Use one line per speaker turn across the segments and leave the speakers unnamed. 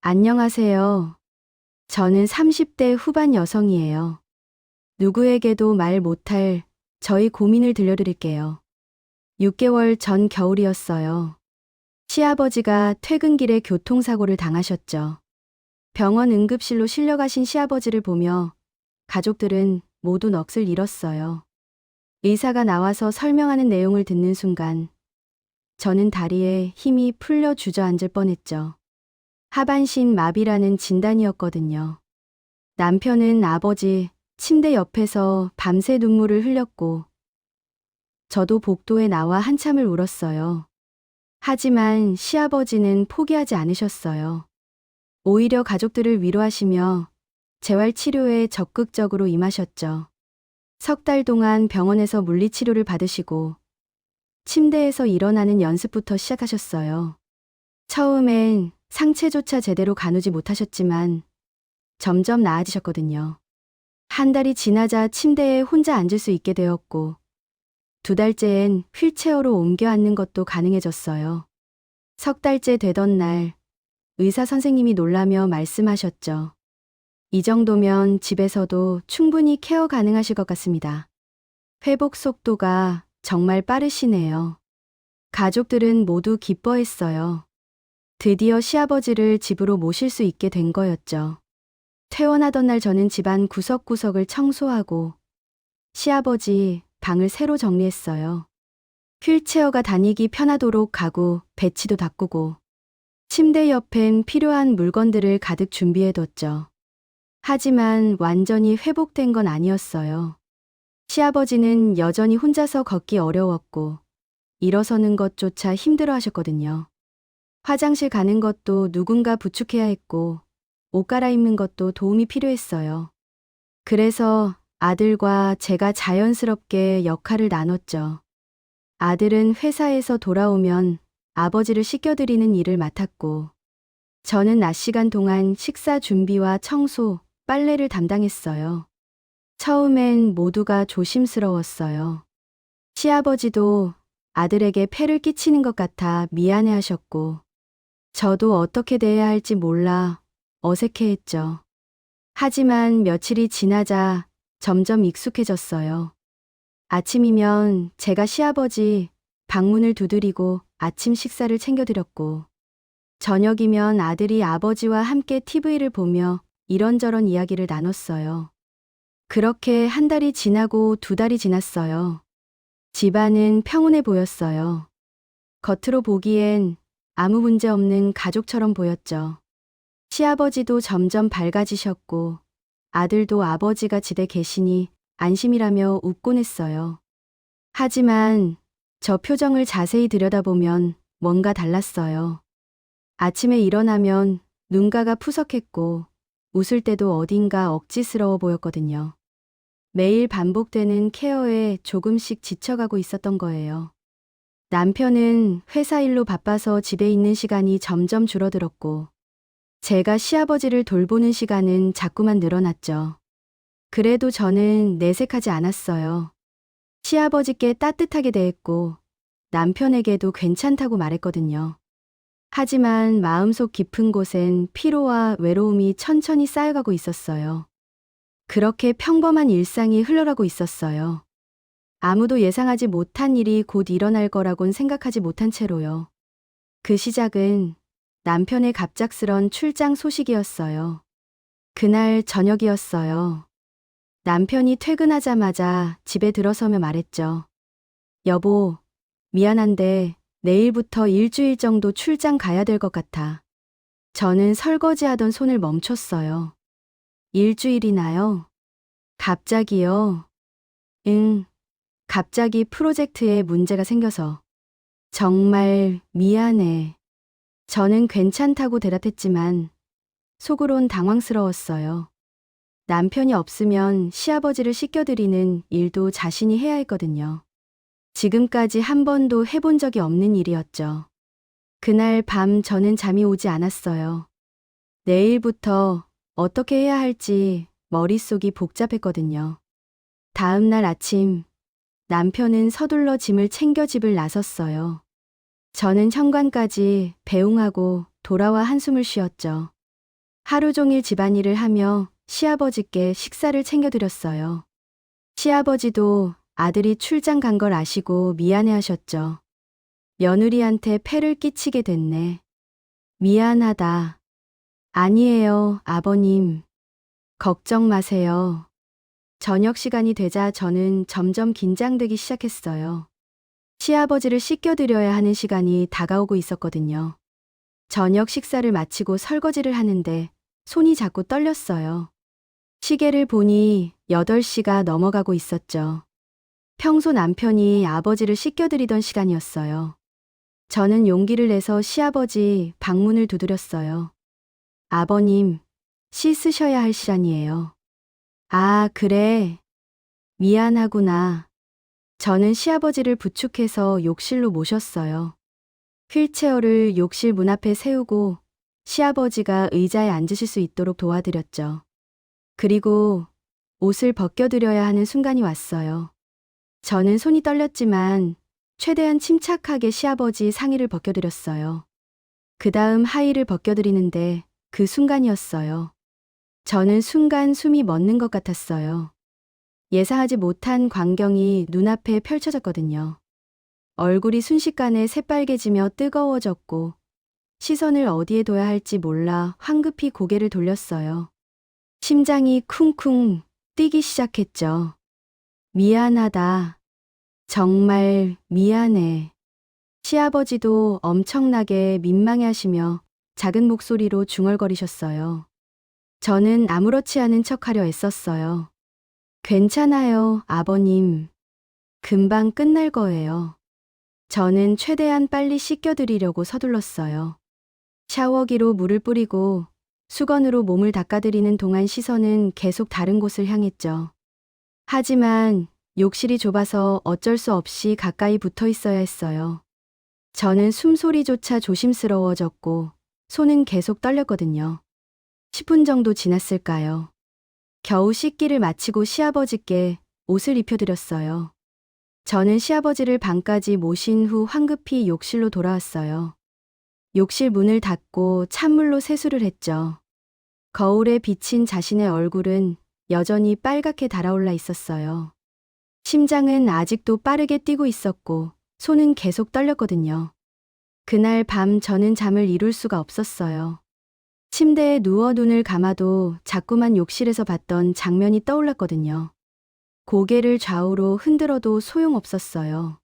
안녕하세요. 저는 30대 후반 여성이에요. 누구에게도 말 못할 저희 고민을 들려드릴게요. 6개월 전 겨울이었어요. 시아버지가 퇴근길에 교통사고를 당하셨죠. 병원 응급실로 실려가신 시아버지를 보며 가족들은 모두 넋을 잃었어요. 의사가 나와서 설명하는 내용을 듣는 순간 저는 다리에 힘이 풀려 주저앉을 뻔했죠. 하반신 마비라는 진단이었거든요. 남편은 아버지 침대 옆에서 밤새 눈물을 흘렸고 저도 복도에 나와 한참을 울었어요. 하지만 시아버지는 포기하지 않으셨어요. 오히려 가족들을 위로하시며 재활치료에 적극적으로 임하셨죠. 석 달 동안 병원에서 물리치료를 받으시고 침대에서 일어나는 연습부터 시작하셨어요. 처음엔 상체조차 제대로 가누지 못하셨지만 점점 나아지셨거든요. 한 달이 지나자 침대에 혼자 앉을 수 있게 되었고 2달째엔 휠체어로 옮겨 앉는 것도 가능해졌어요. 3달째 되던 날 의사 선생님이 놀라며 말씀하셨죠. 이 정도면 집에서도 충분히 케어 가능하실 것 같습니다. 회복 속도가 정말 빠르시네요. 가족들은 모두 기뻐했어요. 드디어 시아버지를 집으로 모실 수 있게 된 거였죠. 퇴원하던 날 저는 집안 구석구석을 청소하고 시아버지 방을 새로 정리했어요. 휠체어가 다니기 편하도록 가구, 배치도 바꾸고 침대 옆엔 필요한 물건들을 가득 준비해뒀죠. 하지만 완전히 회복된 건 아니었어요. 시아버지는 여전히 혼자서 걷기 어려웠고 일어서는 것조차 힘들어 하셨거든요. 화장실 가는 것도 누군가 부축해야 했고 옷 갈아입는 것도 도움이 필요했어요. 그래서 아들과 제가 자연스럽게 역할을 나눴죠. 아들은 회사에서 돌아오면 아버지를 씻겨드리는 일을 맡았고 저는 낮 시간 동안 식사 준비와 청소, 빨래를 담당했어요. 처음엔 모두가 조심스러웠어요. 시아버지도 아들에게 폐를 끼치는 것 같아 미안해하셨고 저도 어떻게 대해야 할지 몰라 어색해했죠. 하지만 며칠이 지나자 점점 익숙해졌어요. 아침이면 제가 시아버지 방문을 두드리고 아침 식사를 챙겨드렸고 저녁이면 아들이 아버지와 함께 TV를 보며 이런저런 이야기를 나눴어요. 그렇게 한 달이 지나고 2달이 지났어요. 집안은 평온해 보였어요. 겉으로 보기엔 아무 문제 없는 가족처럼 보였죠. 시아버지도 점점 밝아지셨고 아들도 아버지가 집에 계시니 안심이라며 웃곤 했어요. 하지만 저 표정을 자세히 들여다보면 뭔가 달랐어요. 아침에 일어나면 눈가가 푸석했고 웃을 때도 어딘가 억지스러워 보였거든요. 매일 반복되는 케어에 조금씩 지쳐가고 있었던 거예요. 남편은 회사 일로 바빠서 집에 있는 시간이 점점 줄어들었고 제가 시아버지를 돌보는 시간은 자꾸만 늘어났죠. 그래도 저는 내색하지 않았어요. 시아버지께 따뜻하게 대했고 남편에게도 괜찮다고 말했거든요. 하지만 마음속 깊은 곳엔 피로와 외로움이 천천히 쌓여가고 있었어요. 그렇게 평범한 일상이 흘러가고 있었어요. 아무도 예상하지 못한 일이 곧 일어날 거라곤 생각하지 못한 채로요. 그 시작은 남편의 갑작스런 출장 소식이었어요. 그날 저녁이었어요. 남편이 퇴근하자마자 집에 들어서며 말했죠. 여보, 미안한데 내일부터 일주일 정도 출장 가야 될 것 같아. 저는 설거지하던 손을 멈췄어요. 일주일이나요? 갑자기요? 응, 갑자기 프로젝트에 문제가 생겨서. 정말 미안해. 저는 괜찮다고 대답했지만 속으론 당황스러웠어요. 남편이 없으면 시아버지를 씻겨드리는 일도 자신이 해야 했거든요. 지금까지 한 번도 해본 적이 없는 일이었죠. 그날 밤 저는 잠이 오지 않았어요. 내일부터 어떻게 해야 할지 머릿속이 복잡했거든요. 다음 날 아침 남편은 서둘러 짐을 챙겨 집을 나섰어요. 저는 현관까지 배웅하고 돌아와 한숨을 쉬었죠. 하루 종일 집안일을 하며 시아버지께 식사를 챙겨드렸어요. 시아버지도 아들이 출장 간 걸 아시고 미안해 하셨죠. 며느리한테 폐를 끼치게 됐네. 미안하다. 아니에요, 아버님. 걱정 마세요. 저녁 시간이 되자 저는 점점 긴장되기 시작했어요. 시아버지를 씻겨드려야 하는 시간이 다가오고 있었거든요. 저녁 식사를 마치고 설거지를 하는데 손이 자꾸 떨렸어요. 시계를 보니 8시가 넘어가고 있었죠. 평소 남편이 아버지를 씻겨드리던 시간이었어요. 저는 용기를 내서 시아버지 방문을 두드렸어요. 아버님, 씻으셔야 할 시간이에요. 아, 그래. 미안하구나. 저는 시아버지를 부축해서 욕실로 모셨어요. 휠체어를 욕실 문 앞에 세우고 시아버지가 의자에 앉으실 수 있도록 도와드렸죠. 그리고 옷을 벗겨드려야 하는 순간이 왔어요. 저는 손이 떨렸지만 최대한 침착하게 시아버지 상의를 벗겨드렸어요. 그 다음 하의를 벗겨드리는데 그 순간이었어요. 저는 순간 숨이 멎는 것 같았어요. 예상하지 못한 광경이 눈앞에 펼쳐졌거든요. 얼굴이 순식간에 새빨개지며 뜨거워졌고 시선을 어디에 둬야 할지 몰라 황급히 고개를 돌렸어요. 심장이 쿵쿵 뛰기 시작했죠. 미안하다. 정말 미안해. 시아버지도 엄청나게 민망해 하시며 작은 목소리로 중얼거리셨어요. 저는 아무렇지 않은 척 하려 애썼어요. 괜찮아요, 아버님. 금방 끝날 거예요. 저는 최대한 빨리 씻겨드리려고 서둘렀어요. 샤워기로 물을 뿌리고 수건으로 몸을 닦아드리는 동안 시선은 계속 다른 곳을 향했죠. 하지만 욕실이 좁아서 어쩔 수 없이 가까이 붙어 있어야 했어요. 저는 숨소리조차 조심스러워졌고 손은 계속 떨렸거든요. 10분 정도 지났을까요? 겨우 씻기를 마치고 시아버지께 옷을 입혀드렸어요. 저는 시아버지를 방까지 모신 후 황급히 욕실로 돌아왔어요. 욕실 문을 닫고 찬물로 세수를 했죠. 거울에 비친 자신의 얼굴은 여전히 빨갛게 달아올라 있었어요. 심장은 아직도 빠르게 뛰고 있었고 손은 계속 떨렸거든요. 그날 밤 저는 잠을 이룰 수가 없었어요. 침대에 누워 눈을 감아도 자꾸만 욕실에서 봤던 장면이 떠올랐거든요. 고개를 좌우로 흔들어도 소용없었어요.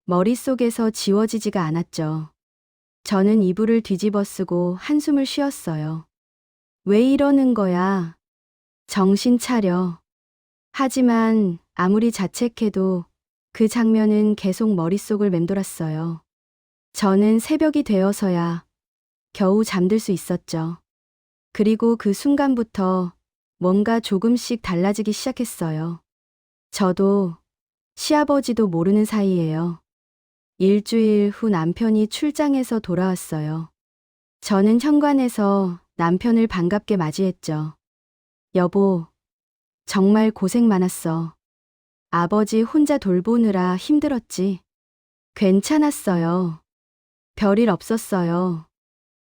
머릿속에서 지워지지가 않았죠. 저는 이불을 뒤집어 쓰고 한숨을 쉬었어요. 왜 이러는 거야? 정신 차려. 하지만 아무리 자책해도 그 장면은 계속 머릿속을 맴돌았어요. 저는 새벽이 되어서야 겨우 잠들 수 있었죠. 그리고 그 순간부터 뭔가 조금씩 달라지기 시작했어요. 저도 시아버지도 모르는 사이예요. 일주일 후 남편이 출장해서 돌아왔어요. 저는 현관에서 남편을 반갑게 맞이했죠. 여보, 정말 고생 많았어. 아버지 혼자 돌보느라 힘들었지. 괜찮았어요. 별일 없었어요.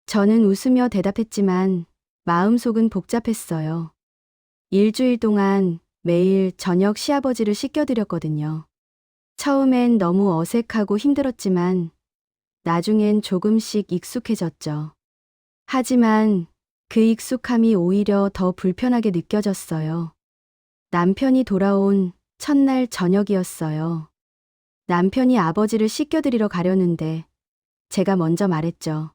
저는 웃으며 대답했지만 마음속은 복잡했어요. 일주일 동안 매일 저녁 시아버지를 씻겨드렸거든요. 처음엔 너무 어색하고 힘들었지만 나중엔 조금씩 익숙해졌죠. 하지만 그 익숙함이 오히려 더 불편하게 느껴졌어요. 남편이 돌아온 첫날 저녁이었어요. 남편이 아버지를 씻겨드리러 가려는데 제가 먼저 말했죠.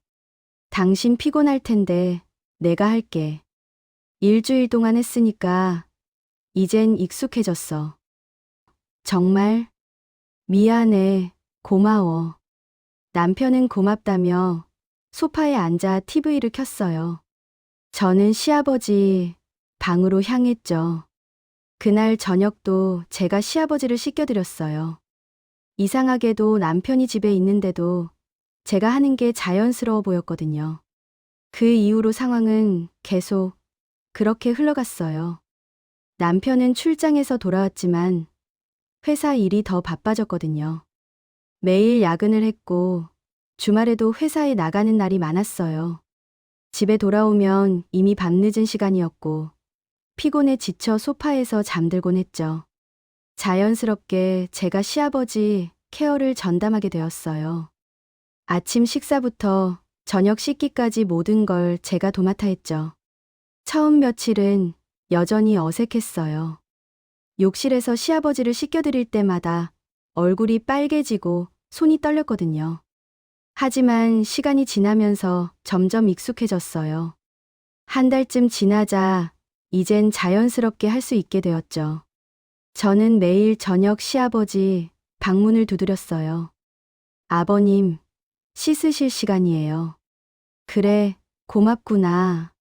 당신 피곤할 텐데 내가 할게. 일주일 동안 했으니까 이젠 익숙해졌어. 정말? 미안해. 고마워. 남편은 고맙다며 소파에 앉아 TV를 켰어요. 저는 시아버지 방으로 향했죠. 그날 저녁도 제가 시아버지를 씻겨드렸어요. 이상하게도 남편이 집에 있는데도 제가 하는 게 자연스러워 보였거든요. 그 이후로 상황은 계속 그렇게 흘러갔어요. 남편은 출장에서 돌아왔지만 회사 일이 더 바빠졌거든요. 매일 야근을 했고 주말에도 회사에 나가는 날이 많았어요. 집에 돌아오면 이미 밤늦은 시간이었고 피곤해 지쳐 소파에서 잠들곤 했죠. 자연스럽게 제가 시아버지 케어를 전담하게 되었어요. 아침 식사부터 저녁 씻기까지 모든 걸 제가 도맡아 했죠. 처음 며칠은 여전히 어색했어요. 욕실에서 시아버지를 씻겨드릴 때마다 얼굴이 빨개지고 손이 떨렸거든요. 하지만 시간이 지나면서 점점 익숙해졌어요. 한 달쯤 지나자 이젠 자연스럽게 할 수 있게 되었죠. 저는 매일 저녁 시아버지 방문을 두드렸어요. 아버님, 씻으실 시간이에요. 그래, 고맙구나.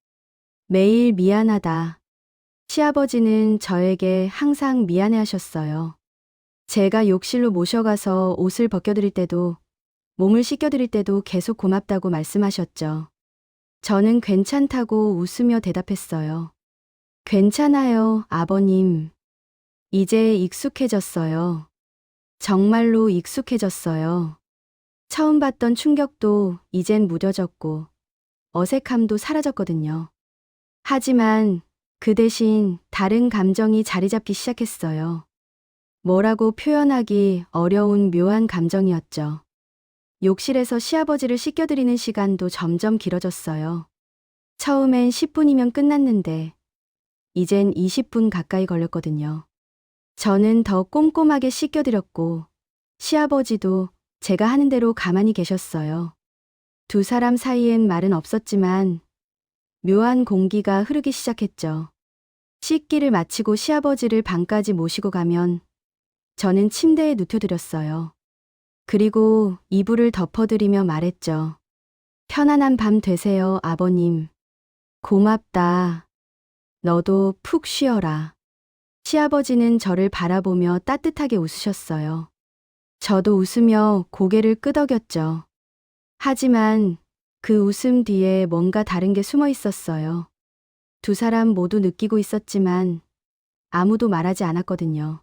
매일 미안하다. 시아버지는 저에게 항상 미안해 하셨어요. 제가 욕실로 모셔가서 옷을 벗겨드릴 때도 몸을 씻겨드릴 때도 계속 고맙다고 말씀하셨죠. 저는 괜찮다고 웃으며 대답했어요. 괜찮아요, 아버님. 이제 익숙해졌어요. 정말로 익숙해졌어요. 처음 받던 충격도 이젠 무뎌졌고 어색함도 사라졌거든요. 하지만 그 대신 다른 감정이 자리 잡기 시작했어요. 뭐라고 표현하기 어려운 묘한 감정이었죠. 욕실에서 시아버지를 씻겨드리는 시간도 점점 길어졌어요. 처음엔 10분이면 끝났는데 이젠 20분 가까이 걸렸거든요. 저는 더 꼼꼼하게 씻겨드렸고 시아버지도 제가 하는 대로 가만히 계셨어요. 두 사람 사이엔 말은 없었지만 묘한 공기가 흐르기 시작했죠. 씻기를 마치고 시아버지를 방까지 모시고 가면 저는 침대에 눕혀드렸어요. 그리고 이불을 덮어드리며 말했죠. 편안한 밤 되세요, 아버님. 고맙다. 너도 푹 쉬어라. 시아버지는 저를 바라보며 따뜻하게 웃으셨어요. 저도 웃으며 고개를 끄덕였죠. 하지만 그 웃음 뒤에 뭔가 다른 게 숨어 있었어요. 두 사람 모두 느끼고 있었지만 아무도 말하지 않았거든요.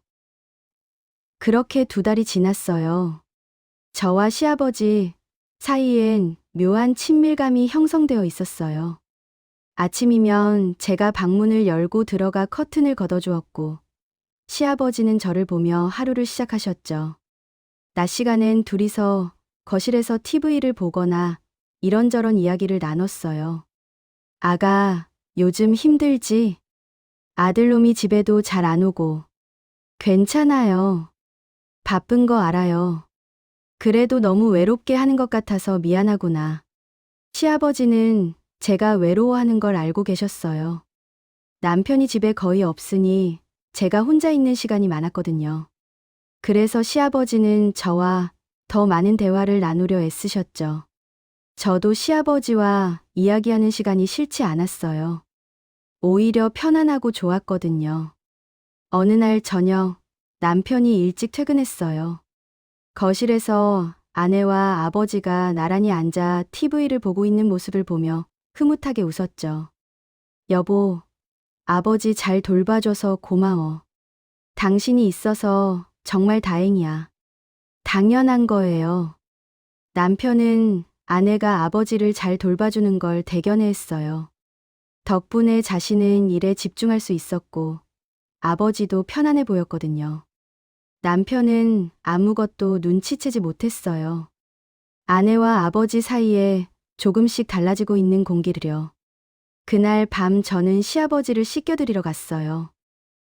그렇게 2달이 지났어요. 저와 시아버지 사이엔 묘한 친밀감이 형성되어 있었어요. 아침이면 제가 방문을 열고 들어가 커튼을 걷어주었고 시아버지는 저를 보며 하루를 시작하셨죠. 낮 시간엔 둘이서 거실에서 TV를 보거나 이런저런 이야기를 나눴어요. 아가, 요즘 힘들지? 아들놈이 집에도 잘 안 오고. 괜찮아요. 바쁜 거 알아요. 그래도 너무 외롭게 하는 것 같아서 미안하구나. 시아버지는 제가 외로워하는 걸 알고 계셨어요. 남편이 집에 거의 없으니 제가 혼자 있는 시간이 많았거든요. 그래서 시아버지는 저와 더 많은 대화를 나누려 애쓰셨죠. 저도 시아버지와 이야기하는 시간이 싫지 않았어요. 오히려 편안하고 좋았거든요. 어느 날 저녁 남편이 일찍 퇴근했어요. 거실에서 아내와 아버지가 나란히 앉아 TV를 보고 있는 모습을 보며 흐뭇하게 웃었죠. 여보, 아버지 잘 돌봐줘서 고마워. 당신이 있어서 정말 다행이야. 당연한 거예요. 남편은 아내가 아버지를 잘 돌봐주는 걸 대견해했어요. 덕분에 자신은 일에 집중할 수 있었고 아버지도 편안해 보였거든요. 남편은 아무것도 눈치채지 못했어요. 아내와 아버지 사이에 조금씩 달라지고 있는 공기를요. 그날 밤 저는 시아버지를 씻겨드리러 갔어요.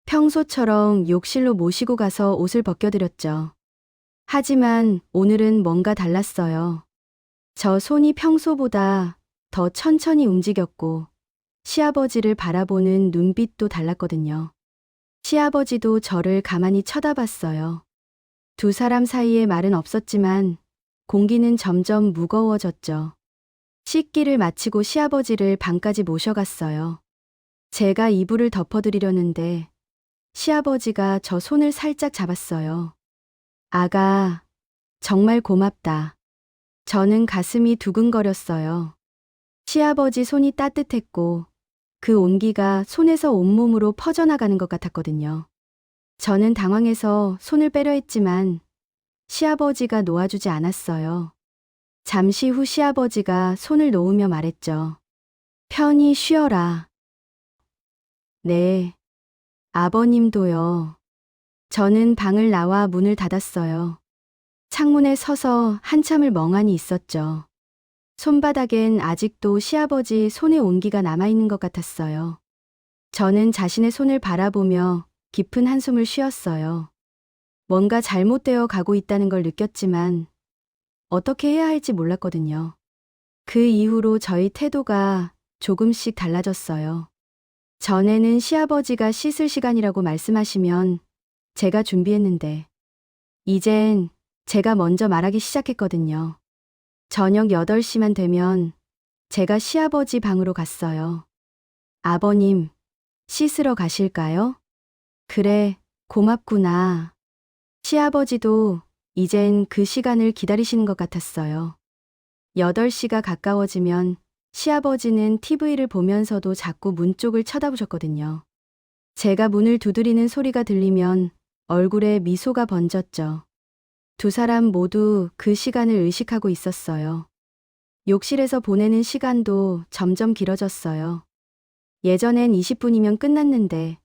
평소처럼 욕실로 모시고 가서 옷을 벗겨드렸죠. 하지만 오늘은 뭔가 달랐어요. 저 손이 평소보다 더 천천히 움직였고 시아버지를 바라보는 눈빛도 달랐거든요. 시아버지도 저를 가만히 쳐다봤어요. 두 사람 사이에 말은 없었지만 공기는 점점 무거워졌죠. 씻기를 마치고 시아버지를 방까지 모셔갔어요. 제가 이불을 덮어드리려는데 시아버지가 저 손을 살짝 잡았어요. 아가, 정말 고맙다. 저는 가슴이 두근거렸어요. 시아버지 손이 따뜻했고 그 온기가 손에서 온몸으로 퍼져나가는 것 같았거든요. 저는 당황해서 손을 빼려 했지만 시아버지가 놓아주지 않았어요. 잠시 후 시아버지가 손을 놓으며 말했죠. 편히 쉬어라. 네. 아버님도요. 저는 방을 나와 문을 닫았어요. 창문에 서서 한참을 멍하니 있었죠. 손바닥엔 아직도 시아버지 손의 온기가 남아있는 것 같았어요. 저는 자신의 손을 바라보며 깊은 한숨을 쉬었어요. 뭔가 잘못되어 가고 있다는 걸 느꼈지만 어떻게 해야 할지 몰랐거든요. 그 이후로 저희 태도가 조금씩 달라졌어요. 전에는 시아버지가 씻을 시간이라고 말씀하시면 제가 준비했는데 이젠 제가 먼저 말하기 시작했거든요. 저녁 8시만 되면 제가 시아버지 방으로 갔어요. 아버님, 씻으러 가실까요? 그래, 고맙구나. 시아버지도 이젠 그 시간을 기다리시는 것 같았어요. 8시가 가까워지면 시아버지는 TV를 보면서도 자꾸 문 쪽을 쳐다보셨거든요. 제가 문을 두드리는 소리가 들리면 얼굴에 미소가 번졌죠. 두 사람 모두 그 시간을 의식하고 있었어요. 욕실에서 보내는 시간도 점점 길어졌어요. 예전엔 20분이면 끝났는데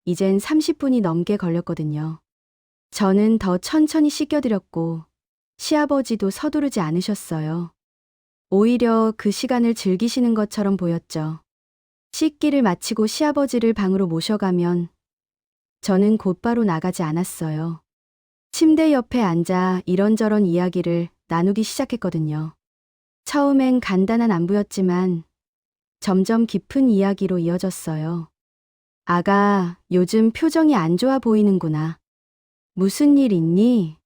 이젠 30분이 넘게 걸렸거든요. 저는 더 천천히 씻겨드렸고 시아버지도 서두르지 않으셨어요. 오히려 그 시간을 즐기시는 것처럼 보였죠. 씻기를 마치고 시아버지를 방으로 모셔가면 저는 곧바로 나가지 않았어요. 침대 옆에 앉아 이런저런 이야기를 나누기 시작했거든요. 처음엔 간단한 안부였지만 점점 깊은 이야기로 이어졌어요. 아가, 요즘 표정이 안 좋아 보이는구나. 무슨 일 있니?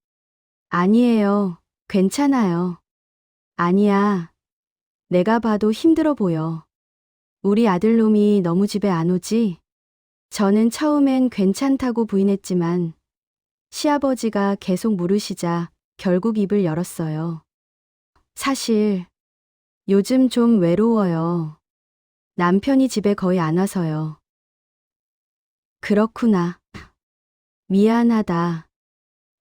아니에요. 괜찮아요. 아니야. 내가 봐도 힘들어 보여. 우리 아들놈이 너무 집에 안 오지? 저는 처음엔 괜찮다고 부인했지만 시아버지가 계속 물으시자 결국 입을 열었어요. 사실 요즘 좀 외로워요. 남편이 집에 거의 안 와서요. 그렇구나. 미안하다.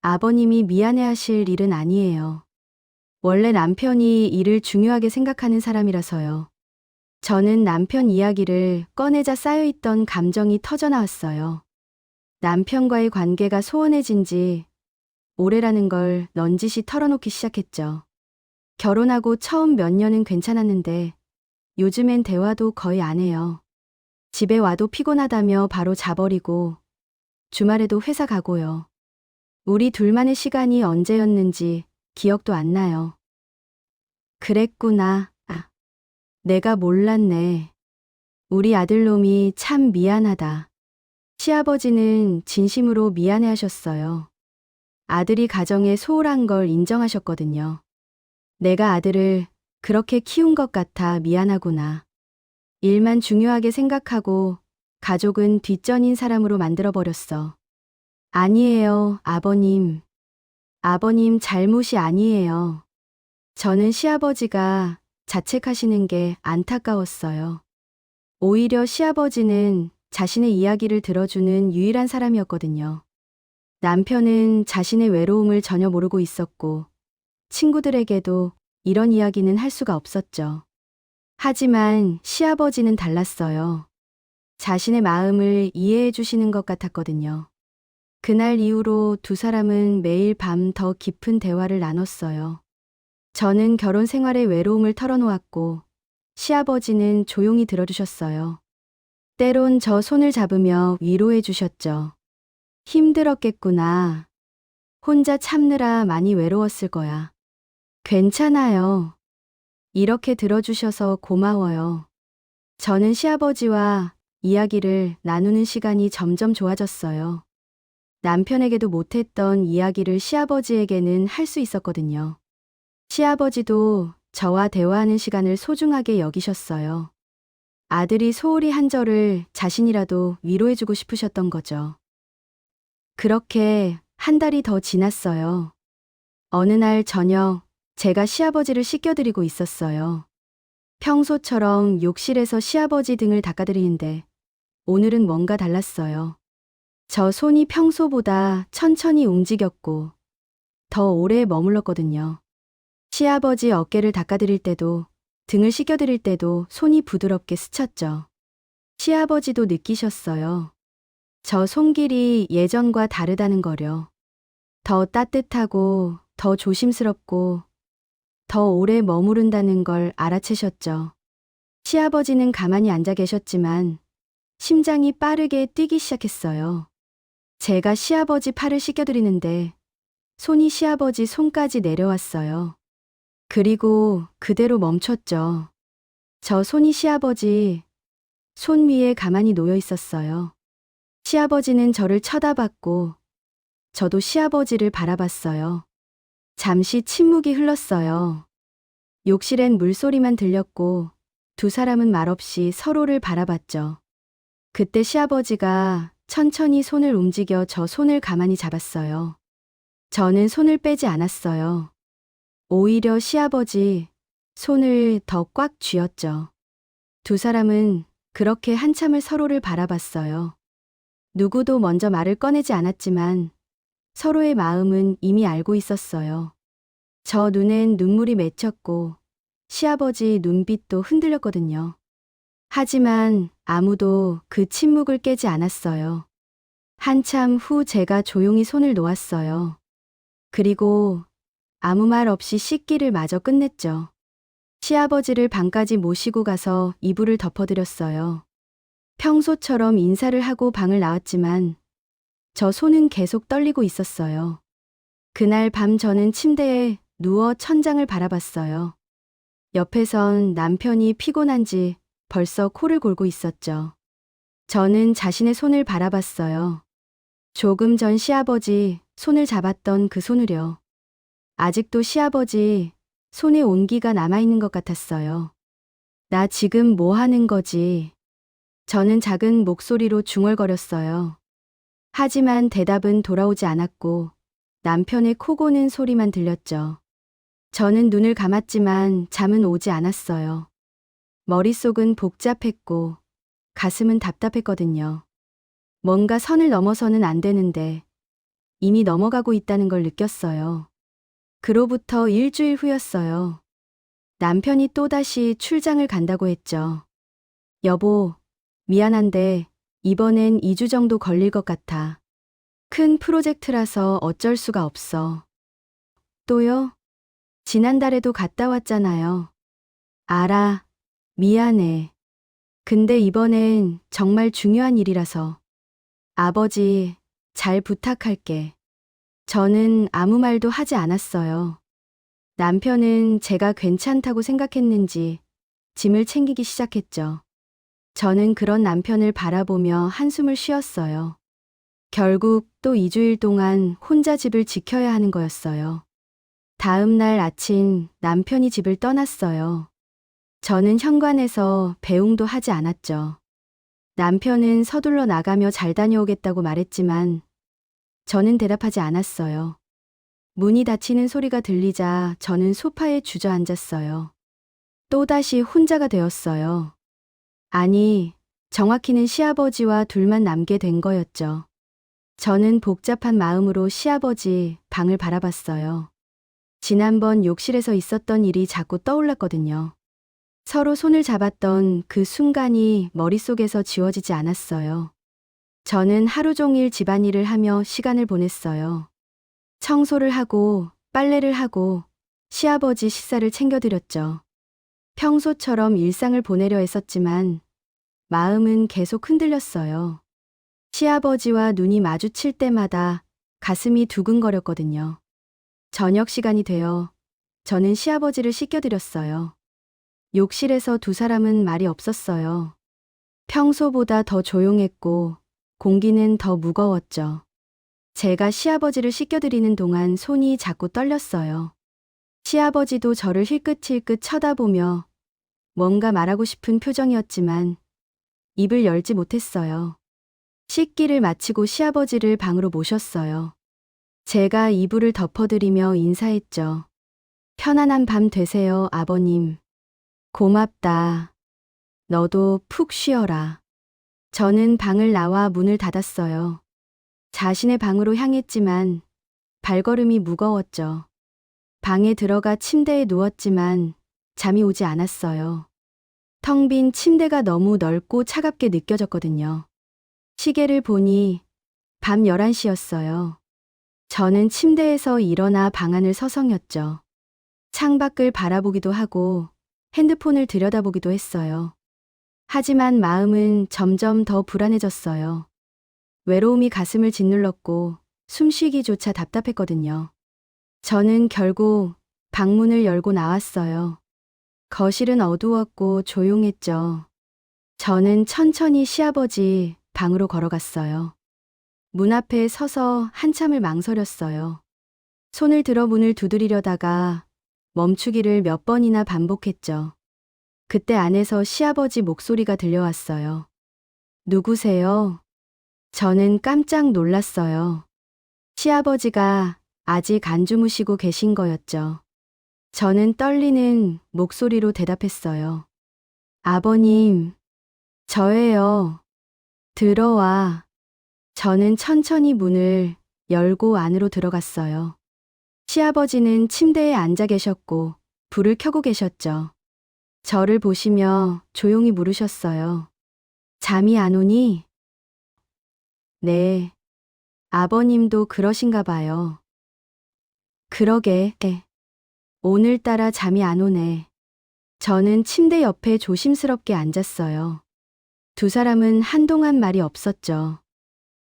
아버님이 미안해하실 일은 아니에요. 원래 남편이 일을 중요하게 생각하는 사람이라서요. 저는 남편 이야기를 꺼내자 쌓여있던 감정이 터져나왔어요. 남편과의 관계가 소원해진 지 오래라는 걸 넌지시 털어놓기 시작했죠. 결혼하고 처음 몇 년은 괜찮았는데 요즘엔 대화도 거의 안 해요. 집에 와도 피곤하다며 바로 자버리고 주말에도 회사 가고요. 우리 둘만의 시간이 언제였는지 기억도 안 나요. 그랬구나. 내가 몰랐네. 우리 아들놈이 참 미안하다. 시아버지는 진심으로 미안해하셨어요. 아들이 가정에 소홀한 걸 인정하셨거든요. 내가 아들을 그렇게 키운 것 같아 미안하구나. 일만 중요하게 생각하고 가족은 뒷전인 사람으로 만들어버렸어. 아니에요, 아버님. 아버님 잘못이 아니에요. 저는 시아버지가 자책하시는 게 안타까웠어요. 오히려 시아버지는 자신의 이야기를 들어주는 유일한 사람이었거든요. 남편은 자신의 외로움을 전혀 모르고 있었고 친구들에게도 이런 이야기는 할 수가 없었죠. 하지만 시아버지는 달랐어요. 자신의 마음을 이해해 주시는 것 같았거든요. 그날 이후로 두 사람은 매일 밤 더 깊은 대화를 나눴어요. 저는 결혼 생활의 외로움을 털어놓았고 시아버지는 조용히 들어주셨어요. 때론 저 손을 잡으며 위로해 주셨죠. 힘들었겠구나. 혼자 참느라 많이 외로웠을 거야. 괜찮아요. 이렇게 들어주셔서 고마워요. 저는 시아버지와 이야기를 나누는 시간이 점점 좋아졌어요. 남편에게도 못했던 이야기를 시아버지에게는 할 수 있었거든요. 시아버지도 저와 대화하는 시간을 소중하게 여기셨어요. 아들이 소홀히 한 저를 자신이라도 위로해주고 싶으셨던 거죠. 그렇게 한 달이 더 지났어요. 어느 날 저녁 제가 시아버지를 씻겨드리고 있었어요. 평소처럼 욕실에서 시아버지 등을 닦아드리는데 오늘은 뭔가 달랐어요. 저 손이 평소보다 천천히 움직였고 더 오래 머물렀거든요. 시아버지 어깨를 닦아드릴 때도 등을 씻겨드릴 때도 손이 부드럽게 스쳤죠. 시아버지도 느끼셨어요. 저 손길이 예전과 다르다는 거려. 더 따뜻하고 더 조심스럽고 더 오래 머무른다는 걸 알아채셨죠. 시아버지는 가만히 앉아 계셨지만 심장이 빠르게 뛰기 시작했어요. 제가 시아버지 팔을 씻겨드리는데 손이 시아버지 손까지 내려왔어요. 그리고 그대로 멈췄죠. 저 손이 시아버지 손 위에 가만히 놓여 있었어요. 시아버지는 저를 쳐다봤고 저도 시아버지를 바라봤어요. 잠시 침묵이 흘렀어요. 욕실엔 물소리만 들렸고 두 사람은 말없이 서로를 바라봤죠. 그때 시아버지가 천천히 손을 움직여 저 손을 가만히 잡았어요. 저는 손을 빼지 않았어요. 오히려 시아버지 손을 더 꽉 쥐었죠. 두 사람은 그렇게 한참을 서로를 바라봤어요. 누구도 먼저 말을 꺼내지 않았지만 서로의 마음은 이미 알고 있었어요. 저 눈엔 눈물이 맺혔고 시아버지 눈빛도 흔들렸거든요. 하지만 아무도 그 침묵을 깨지 않았어요. 한참 후 제가 조용히 손을 놓았어요. 그리고 아무 말 없이 씻기를 마저 끝냈죠. 시아버지를 방까지 모시고 가서 이불을 덮어드렸어요. 평소처럼 인사를 하고 방을 나왔지만 저 손은 계속 떨리고 있었어요. 그날 밤 저는 침대에 누워 천장을 바라봤어요. 옆에선 남편이 피곤한지 벌써 코를 골고 있었죠. 저는 자신의 손을 바라봤어요. 조금 전 시아버지 손을 잡았던 그 손을요. 아직도 시아버지 손에 온기가 남아있는 것 같았어요. 나 지금 뭐 하는 거지? 저는 작은 목소리로 중얼거렸어요. 하지만 대답은 돌아오지 않았고 남편의 코 고는 소리만 들렸죠. 저는 눈을 감았지만 잠은 오지 않았어요. 머릿속은 복잡했고 가슴은 답답했거든요. 뭔가 선을 넘어서는 안 되는데 이미 넘어가고 있다는 걸 느꼈어요. 그로부터 일주일 후였어요. 남편이 또다시 출장을 간다고 했죠. 여보, 미안한데 이번엔 2주 정도 걸릴 것 같아. 큰 프로젝트라서 어쩔 수가 없어. 또요? 지난달에도 갔다 왔잖아요. 알아. 미안해. 근데 이번엔 정말 중요한 일이라서. 아버지, 잘 부탁할게. 저는 아무 말도 하지 않았어요. 남편은 제가 괜찮다고 생각했는지 짐을 챙기기 시작했죠. 저는 그런 남편을 바라보며 한숨을 쉬었어요. 결국 또 2주일 동안 혼자 집을 지켜야 하는 거였어요. 다음 날 아침 남편이 집을 떠났어요. 저는 현관에서 배웅도 하지 않았죠. 남편은 서둘러 나가며 잘 다녀오겠다고 말했지만 저는 대답하지 않았어요. 문이 닫히는 소리가 들리자 저는 소파에 주저앉았어요. 또다시 혼자가 되었어요. 아니, 정확히는 시아버지와 둘만 남게 된 거였죠. 저는 복잡한 마음으로 시아버지 방을 바라봤어요. 지난번 욕실에서 있었던 일이 자꾸 떠올랐거든요. 서로 손을 잡았던 그 순간이 머릿속에서 지워지지 않았어요. 저는 하루 종일 집안일을 하며 시간을 보냈어요. 청소를 하고 빨래를 하고 시아버지 식사를 챙겨드렸죠. 평소처럼 일상을 보내려 했었지만 마음은 계속 흔들렸어요. 시아버지와 눈이 마주칠 때마다 가슴이 두근거렸거든요. 저녁 시간이 되어 저는 시아버지를 씻겨드렸어요. 욕실에서 두 사람은 말이 없었어요. 평소보다 더 조용했고 공기는 더 무거웠죠. 제가 시아버지를 씻겨드리는 동안 손이 자꾸 떨렸어요. 시아버지도 저를 힐끗힐끗 쳐다보며 뭔가 말하고 싶은 표정이었지만 입을 열지 못했어요. 씻기를 마치고 시아버지를 방으로 모셨어요. 제가 이불을 덮어드리며 인사했죠. 편안한 밤 되세요, 아버님. 고맙다. 너도 푹 쉬어라. 저는 방을 나와 문을 닫았어요. 자신의 방으로 향했지만 발걸음이 무거웠죠. 방에 들어가 침대에 누웠지만 잠이 오지 않았어요. 텅 빈 침대가 너무 넓고 차갑게 느껴졌거든요. 시계를 보니 밤 11시였어요. 저는 침대에서 일어나 방 안을 서성였죠. 창밖을 바라보기도 하고 핸드폰을 들여다보기도 했어요. 하지만 마음은 점점 더 불안해졌어요. 외로움이 가슴을 짓눌렀고 숨쉬기조차 답답했거든요. 저는 결국 방문을 열고 나왔어요. 거실은 어두웠고 조용했죠. 저는 천천히 시아버지 방으로 걸어갔어요. 문 앞에 서서 한참을 망설였어요. 손을 들어 문을 두드리려다가 멈추기를 몇 번이나 반복했죠. 그때 안에서 시아버지 목소리가 들려왔어요. 누구세요? 저는 깜짝 놀랐어요. 시아버지가 아직 안 주무시고 계신 거였죠. 저는 떨리는 목소리로 대답했어요. 아버님, 저예요. 들어와. 저는 천천히 문을 열고 안으로 들어갔어요. 시아버지는 침대에 앉아 계셨고 불을 켜고 계셨죠. 저를 보시며 조용히 물으셨어요. 잠이 안 오니? 네. 아버님도 그러신가 봐요. 그러게. 오늘따라 잠이 안 오네. 저는 침대 옆에 조심스럽게 앉았어요. 두 사람은 한동안 말이 없었죠.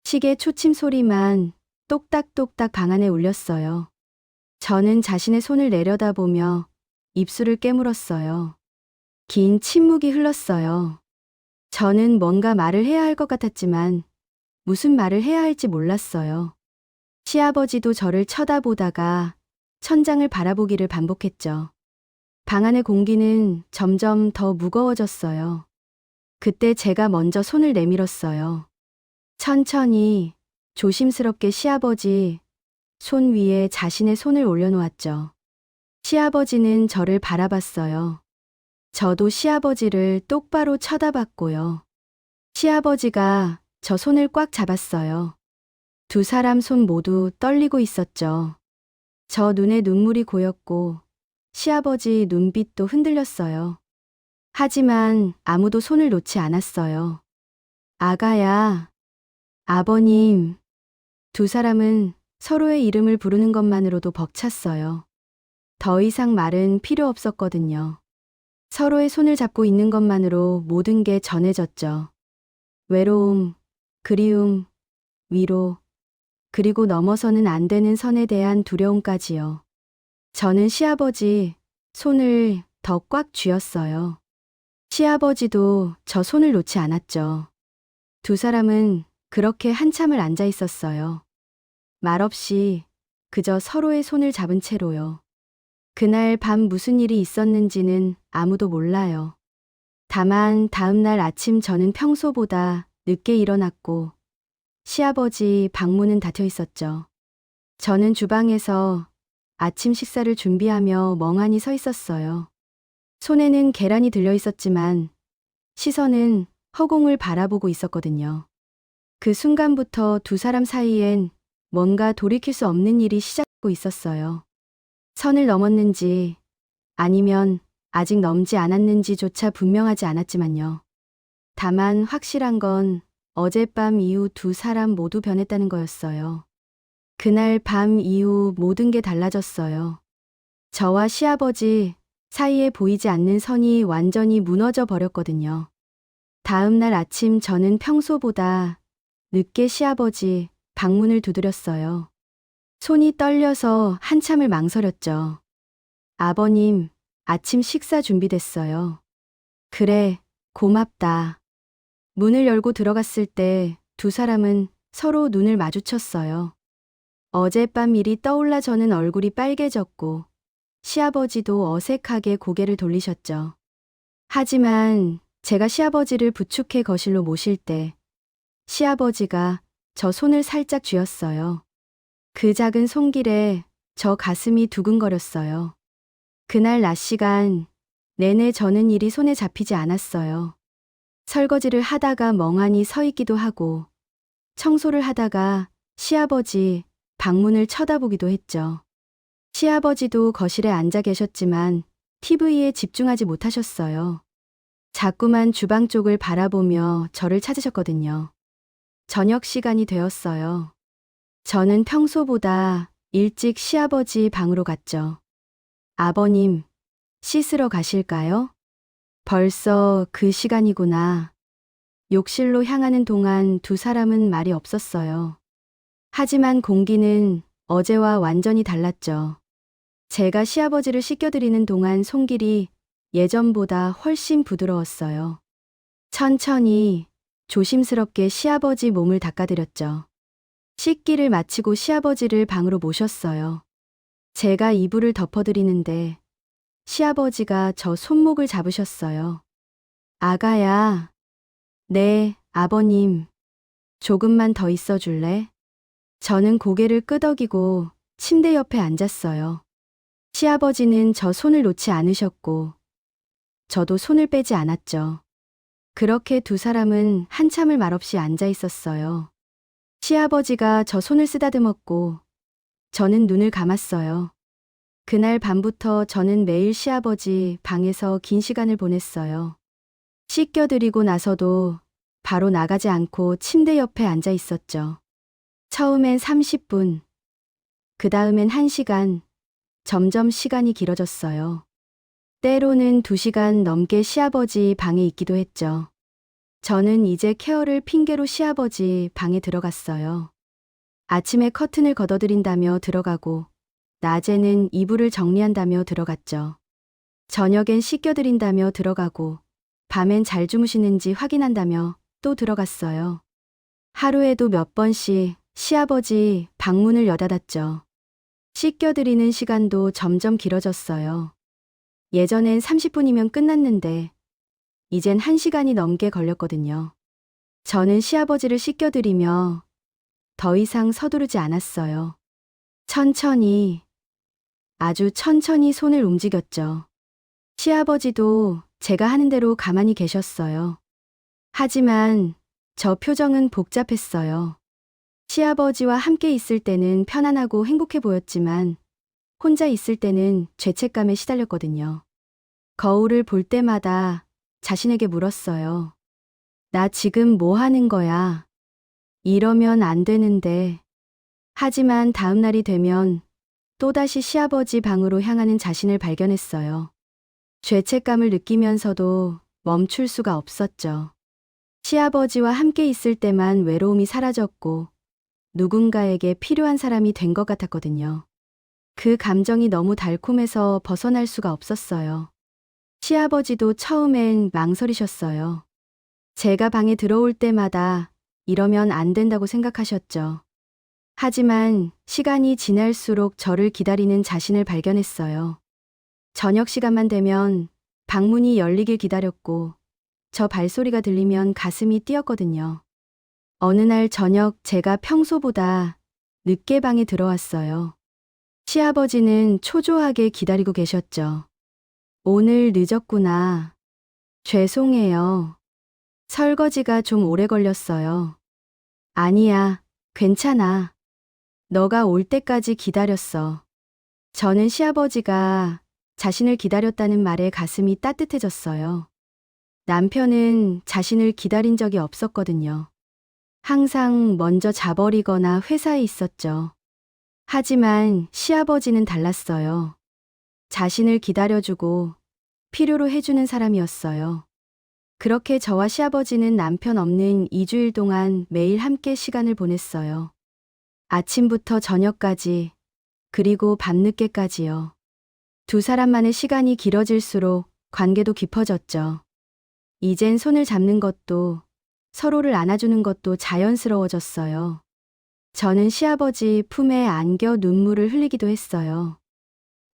시계 초침 소리만 똑딱똑딱 방 안에 울렸어요. 저는 자신의 손을 내려다보며 입술을 깨물었어요. 긴 침묵이 흘렀어요. 저는 뭔가 말을 해야 할 것 같았지만 무슨 말을 해야 할지 몰랐어요. 시아버지도 저를 쳐다보다가 천장을 바라보기를 반복했죠. 방 안의 공기는 점점 더 무거워졌어요. 그때 제가 먼저 손을 내밀었어요. 천천히 조심스럽게 시아버지 손 위에 자신의 손을 올려놓았죠. 시아버지는 저를 바라봤어요. 저도 시아버지를 똑바로 쳐다봤고요. 시아버지가 저 손을 꽉 잡았어요. 두 사람 손 모두 떨리고 있었죠. 저 눈에 눈물이 고였고 시아버지 눈빛도 흔들렸어요. 하지만 아무도 손을 놓지 않았어요. 아가야, 아버님. 두 사람은 서로의 이름을 부르는 것만으로도 벅찼어요. 더 이상 말은 필요 없었거든요. 서로의 손을 잡고 있는 것만으로 모든 게 전해졌죠. 외로움, 그리움, 위로, 그리고 넘어서는 안 되는 선에 대한 두려움까지요. 저는 시아버지 손을 더 꽉 쥐었어요. 시아버지도 저 손을 놓지 않았죠. 두 사람은 그렇게 한참을 앉아 있었어요. 말없이 그저 서로의 손을 잡은 채로요. 그날 밤 무슨 일이 있었는지는 아무도 몰라요. 다만 다음 날 아침 저는 평소보다 늦게 일어났고 시아버지 방문은 닫혀 있었죠. 저는 주방에서 아침 식사를 준비하며 멍하니 서 있었어요. 손에는 계란이 들려 있었지만 시선은 허공을 바라보고 있었거든요. 그 순간부터 두 사람 사이엔 뭔가 돌이킬 수 없는 일이 시작되고 있었어요. 선을 넘었는지 아니면 아직 넘지 않았는지조차 분명하지 않았지만요. 다만 확실한 건 어젯밤 이후 두 사람 모두 변했다는 거였어요. 그날 밤 이후 모든 게 달라졌어요. 저와 시아버지 사이에 보이지 않는 선이 완전히 무너져 버렸거든요. 다음 날 아침 저는 평소보다 늦게 시아버지 방문을 두드렸어요. 손이 떨려서 한참을 망설였죠. 아버님, 아침 식사 준비됐어요. 그래, 고맙다. 문을 열고 들어갔을 때 두 사람은 서로 눈을 마주쳤어요. 어젯밤 일이 떠올라 저는 얼굴이 빨개졌고 시아버지도 어색하게 고개를 돌리셨죠. 하지만 제가 시아버지를 부축해 거실로 모실 때 시아버지가 저 손을 살짝 쥐었어요. 그 작은 손길에 저 가슴이 두근거렸어요. 그날 낮 시간 내내 저는 일이 손에 잡히지 않았어요. 설거지를 하다가 멍하니 서 있기도 하고 청소를 하다가 시아버지 방문을 쳐다보기도 했죠. 시아버지도 거실에 앉아 계셨지만 TV에 집중하지 못하셨어요. 자꾸만 주방 쪽을 바라보며 저를 찾으셨거든요. 저녁 시간이 되었어요. 저는 평소보다 일찍 시아버지 방으로 갔죠. 아버님, 씻으러 가실까요? 벌써 그 시간이구나. 욕실로 향하는 동안 두 사람은 말이 없었어요. 하지만 공기는 어제와 완전히 달랐죠. 제가 시아버지를 씻겨드리는 동안 손길이 예전보다 훨씬 부드러웠어요. 천천히, 조심스럽게 시아버지 몸을 닦아드렸죠. 씻기를 마치고 시아버지를 방으로 모셨어요. 제가 이불을 덮어드리는데 시아버지가 저 손목을 잡으셨어요. 아가야. 네, 아버님. 조금만 더 있어 줄래? 저는 고개를 끄덕이고 침대 옆에 앉았어요. 시아버지는 저 손을 놓지 않으셨고 저도 손을 빼지 않았죠. 그렇게 두 사람은 한참을 말없이 앉아 있었어요. 시아버지가 저 손을 쓰다듬었고 저는 눈을 감았어요. 그날 밤부터 저는 매일 시아버지 방에서 긴 시간을 보냈어요. 씻겨드리고 나서도 바로 나가지 않고 침대 옆에 앉아 있었죠. 처음엔 30분, 그 다음엔 1시간, 점점 시간이 길어졌어요. 때로는 2시간 넘게 시아버지 방에 있기도 했죠. 저는 이제 케어를 핑계로 시아버지 방에 들어갔어요. 아침에 커튼을 걷어드린다며 들어가고 낮에는 이불을 정리한다며 들어갔죠. 저녁엔 씻겨드린다며 들어가고 밤엔 잘 주무시는지 확인한다며 또 들어갔어요. 하루에도 몇 번씩 시아버지 방문을 여닫았죠. 씻겨드리는 시간도 점점 길어졌어요. 예전엔 30분이면 끝났는데 이젠 1시간이 넘게 걸렸거든요. 저는 시아버지를 씻겨드리며 더 이상 서두르지 않았어요. 천천히, 아주 천천히 손을 움직였죠. 시아버지도 제가 하는 대로 가만히 계셨어요. 하지만 저 표정은 복잡했어요. 시아버지와 함께 있을 때는 편안하고 행복해 보였지만 혼자 있을 때는 죄책감에 시달렸거든요. 거울을 볼 때마다 자신에게 물었어요. 나 지금 뭐 하는 거야? 이러면 안 되는데. 하지만 다음 날이 되면 또다시 시아버지 방으로 향하는 자신을 발견했어요. 죄책감을 느끼면서도 멈출 수가 없었죠. 시아버지와 함께 있을 때만 외로움이 사라졌고 누군가에게 필요한 사람이 된 것 같았거든요. 그 감정이 너무 달콤해서 벗어날 수가 없었어요. 시아버지도 처음엔 망설이셨어요. 제가 방에 들어올 때마다 이러면 안 된다고 생각하셨죠. 하지만 시간이 지날수록 저를 기다리는 자신을 발견했어요. 저녁 시간만 되면 방문이 열리길 기다렸고 저 발소리가 들리면 가슴이 뛰었거든요. 어느 날 저녁 제가 평소보다 늦게 방에 들어왔어요. 시아버지는 초조하게 기다리고 계셨죠. 오늘 늦었구나. 죄송해요. 설거지가 좀 오래 걸렸어요. 아니야, 괜찮아. 너가 올 때까지 기다렸어. 저는 시아버지가 자신을 기다렸다는 말에 가슴이 따뜻해졌어요. 남편은 자신을 기다린 적이 없었거든요. 항상 먼저 자버리거나 회사에 있었죠. 하지만 시아버지는 달랐어요. 자신을 기다려주고 필요로 해주는 사람이었어요. 그렇게 저와 시아버지는 남편 없는 2주일 동안 매일 함께 시간을 보냈어요. 아침부터 저녁까지, 그리고 밤늦게까지요. 두 사람만의 시간이 길어질수록 관계도 깊어졌죠. 이젠 손을 잡는 것도 서로를 안아주는 것도 자연스러워졌어요. 저는 시아버지 품에 안겨 눈물을 흘리기도 했어요.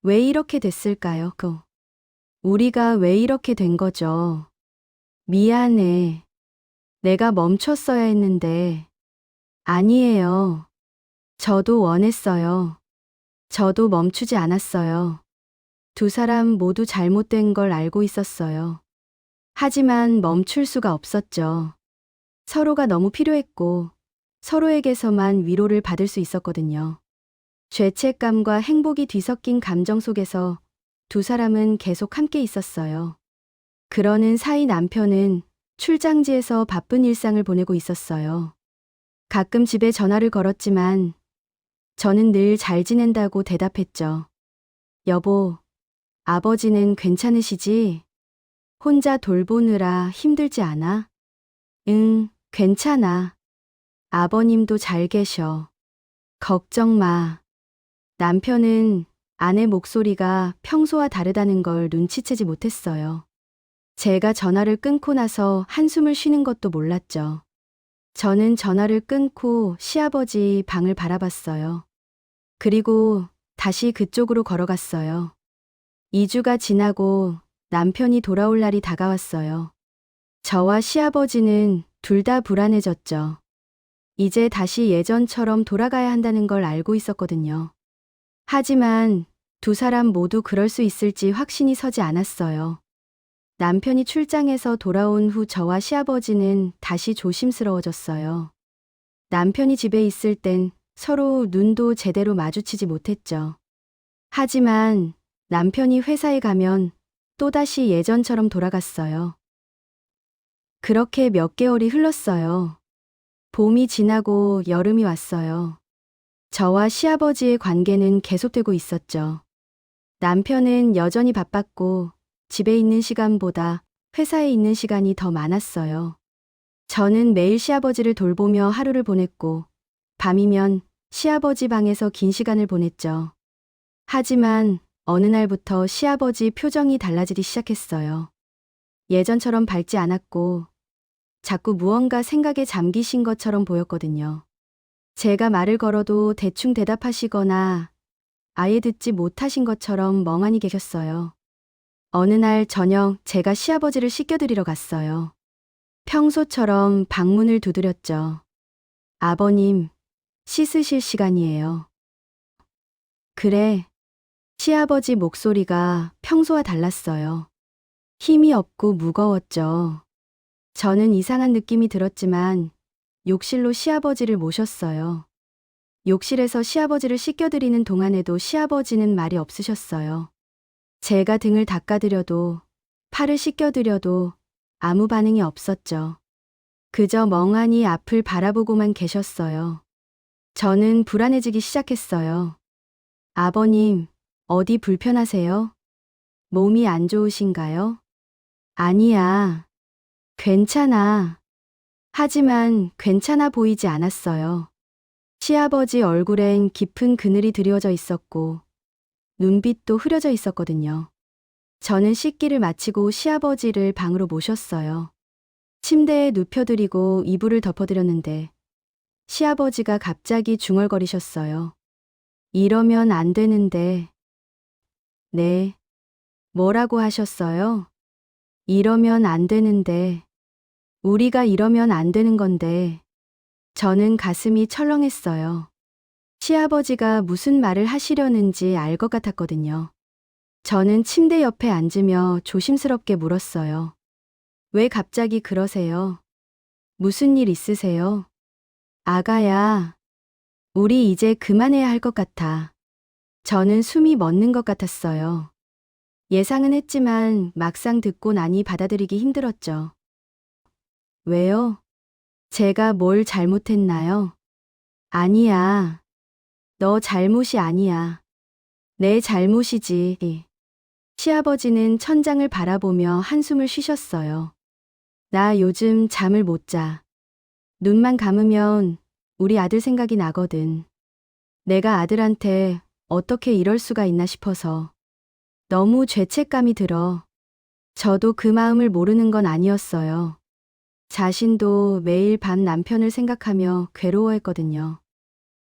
왜 이렇게 됐을까요? 우리가 왜 이렇게 된 거죠? 미안해. 내가 멈췄어야 했는데. 아니에요. 저도 원했어요. 저도 멈추지 않았어요. 두 사람 모두 잘못된 걸 알고 있었어요. 하지만 멈출 수가 없었죠. 서로가 너무 필요했고 서로에게서만 위로를 받을 수 있었거든요. 죄책감과 행복이 뒤섞인 감정 속에서 두 사람은 계속 함께 있었어요. 그러는 사이 남편은 출장지에서 바쁜 일상을 보내고 있었어요. 가끔 집에 전화를 걸었지만 저는 늘 잘 지낸다고 대답했죠. 여보, 아버지는 괜찮으시지? 혼자 돌보느라 힘들지 않아? 응, 괜찮아. 아버님도 잘 계셔. 걱정 마. 남편은 아내 목소리가 평소와 다르다는 걸 눈치채지 못했어요. 제가 전화를 끊고 나서 한숨을 쉬는 것도 몰랐죠. 저는 전화를 끊고 시아버지 방을 바라봤어요. 그리고 다시 그쪽으로 걸어갔어요. 2주가 지나고 남편이 돌아올 날이 다가왔어요. 저와 시아버지는 둘 다 불안해졌죠. 이제 다시 예전처럼 돌아가야 한다는 걸 알고 있었거든요. 하지만 두 사람 모두 그럴 수 있을지 확신이 서지 않았어요. 남편이 출장에서 돌아온 후 저와 시아버지는 다시 조심스러워졌어요. 남편이 집에 있을 땐 서로 눈도 제대로 마주치지 못했죠. 하지만 남편이 회사에 가면 또다시 예전처럼 돌아갔어요. 그렇게 몇 개월이 흘렀어요. 봄이 지나고 여름이 왔어요. 저와 시아버지의 관계는 계속되고 있었죠. 남편은 여전히 바빴고 집에 있는 시간보다 회사에 있는 시간이 더 많았어요. 저는 매일 시아버지를 돌보며 하루를 보냈고 밤이면 시아버지 방에서 긴 시간을 보냈죠. 하지만 어느 날부터 시아버지 표정이 달라지기 시작했어요. 예전처럼 밝지 않았고 자꾸 무언가 생각에 잠기신 것처럼 보였거든요. 제가 말을 걸어도 대충 대답하시거나 아예 듣지 못하신 것처럼 멍하니 계셨어요. 어느 날 저녁 제가 시아버지를 씻겨드리러 갔어요. 평소처럼 방문을 두드렸죠. 아버님, 씻으실 시간이에요. 그래. 시아버지 목소리가 평소와 달랐어요. 힘이 없고 무거웠죠. 저는 이상한 느낌이 들었지만 욕실로 시아버지를 모셨어요. 욕실에서 시아버지를 씻겨드리는 동안에도 시아버지는 말이 없으셨어요. 제가 등을 닦아드려도 팔을 씻겨드려도 아무 반응이 없었죠. 그저 멍하니 앞을 바라보고만 계셨어요. 저는 불안해지기 시작했어요. 아버님, 어디 불편하세요? 몸이 안 좋으신가요? 아니야. 괜찮아. 하지만 괜찮아 보이지 않았어요. 시아버지 얼굴엔 깊은 그늘이 드리워져 있었고 눈빛도 흐려져 있었거든요. 저는 씻기를 마치고 시아버지를 방으로 모셨어요. 침대에 눕혀드리고 이불을 덮어드렸는데 시아버지가 갑자기 중얼거리셨어요. 이러면 안 되는데. 네. 뭐라고 하셨어요? 이러면 안 되는데. 우리가 이러면 안 되는 건데. 저는 가슴이 철렁했어요. 시아버지가 무슨 말을 하시려는지 알 것 같았거든요. 저는 침대 옆에 앉으며 조심스럽게 물었어요. 왜 갑자기 그러세요? 무슨 일 있으세요? 아가야, 우리 이제 그만해야 할 것 같아. 저는 숨이 멎는 것 같았어요. 예상은 했지만 막상 듣고 나니 받아들이기 힘들었죠. 왜요? 제가 뭘 잘못했나요? 아니야. 너 잘못이 아니야. 내 잘못이지. 시아버지는 천장을 바라보며 한숨을 쉬셨어요. 나 요즘 잠을 못 자. 눈만 감으면 우리 아들 생각이 나거든. 내가 아들한테 어떻게 이럴 수가 있나 싶어서 너무 죄책감이 들어. 저도 그 마음을 모르는 건 아니었어요. 자신도 매일 밤 남편을 생각하며 괴로워했거든요.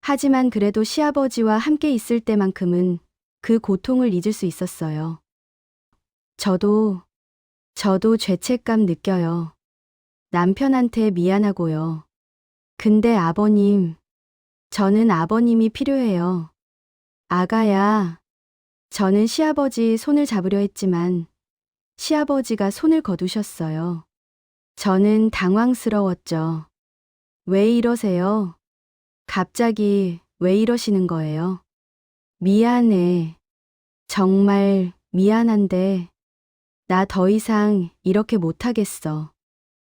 하지만 그래도 시아버지와 함께 있을 때만큼은 그 고통을 잊을 수 있었어요. 저도 죄책감 느껴요. 남편한테 미안하고요. 근데 아버님, 저는 아버님이 필요해요. 아가야, 저는 시아버지 손을 잡으려 했지만 시아버지가 손을 거두셨어요. 저는 당황스러웠죠. 왜 이러세요? 갑자기 왜 이러시는 거예요? 미안해. 정말 미안한데 나 더 이상 이렇게 못하겠어.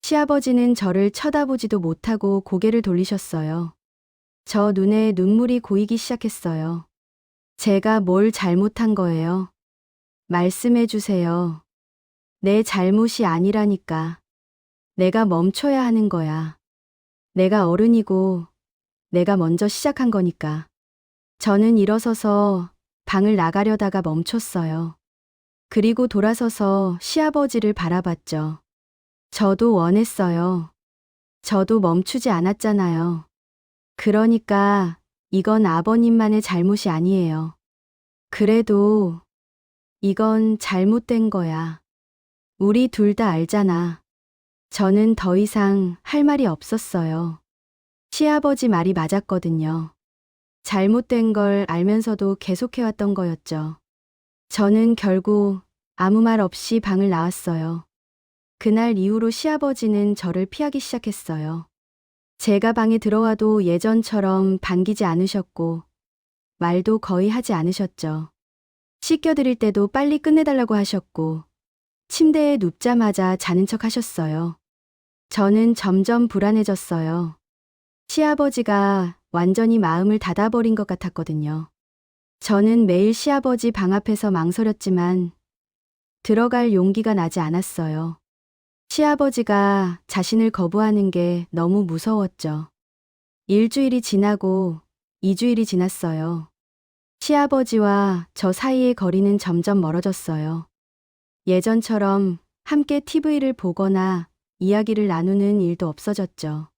시아버지는 저를 쳐다보지도 못하고 고개를 돌리셨어요. 저 눈에 눈물이 고이기 시작했어요. 제가 뭘 잘못한 거예요? 말씀해 주세요. 내 잘못이 아니라니까. 내가 멈춰야 하는 거야. 내가 어른이고 내가 먼저 시작한 거니까. 저는 일어서서 방을 나가려다가 멈췄어요. 그리고 돌아서서 시아버지를 바라봤죠. 저도 원했어요. 저도 멈추지 않았잖아요. 그러니까 이건 아버님만의 잘못이 아니에요. 그래도 이건 잘못된 거야. 우리 둘 다 알잖아. 저는 더 이상 할 말이 없었어요. 시아버지 말이 맞았거든요. 잘못된 걸 알면서도 계속해왔던 거였죠. 저는 결국 아무 말 없이 방을 나왔어요. 그날 이후로 시아버지는 저를 피하기 시작했어요. 제가 방에 들어와도 예전처럼 반기지 않으셨고 말도 거의 하지 않으셨죠. 씻겨드릴 때도 빨리 끝내달라고 하셨고 침대에 눕자마자 자는 척 하셨어요. 저는 점점 불안해졌어요. 시아버지가 완전히 마음을 닫아버린 것 같았거든요. 저는 매일 시아버지 방 앞에서 망설였지만 들어갈 용기가 나지 않았어요. 시아버지가 자신을 거부하는 게 너무 무서웠죠. 일주일이 지나고 2주일이 지났어요. 시아버지와 저 사이의 거리는 점점 멀어졌어요. 예전처럼 함께 TV를 보거나 이야기를 나누는 일도 없어졌죠.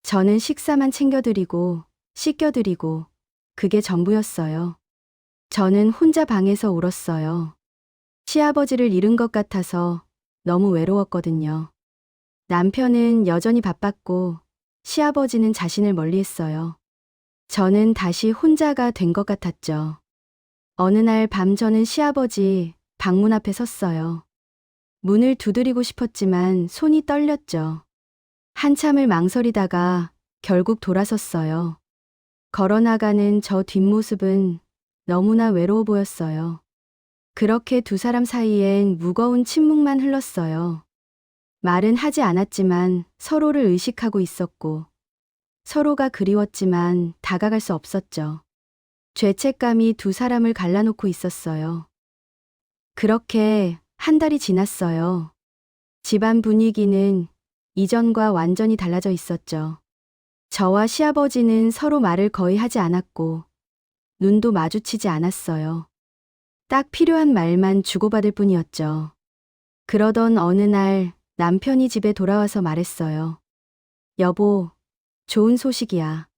저는 식사만 챙겨드리고 씻겨드리고 그게 전부였어요. 저는 혼자 방에서 울었어요. 시아버지를 잃은 것 같아서 너무 외로웠거든요. 남편은 여전히 바빴고 시아버지는 자신을 멀리했어요. 저는 다시 혼자가 된 것 같았죠. 어느 날 밤 저는 시아버지 방문 앞에 섰어요. 문을 두드리고 싶었지만 손이 떨렸죠. 한참을 망설이다가 결국 돌아섰어요. 걸어나가는 저 뒷모습은 너무나 외로워 보였어요. 그렇게 두 사람 사이엔 무거운 침묵만 흘렀어요. 말은 하지 않았지만 서로를 의식하고 있었고 서로가 그리웠지만 다가갈 수 없었죠. 죄책감이 두 사람을 갈라놓고 있었어요. 그렇게 한 달이 지났어요. 집안 분위기는 이전과 완전히 달라져 있었죠. 저와 시아버지는 서로 말을 거의 하지 않았고 눈도 마주치지 않았어요. 딱 필요한 말만 주고받을 뿐이었죠. 그러던 어느 날 남편이 집에 돌아와서 말했어요. 여보, 좋은 소식이야.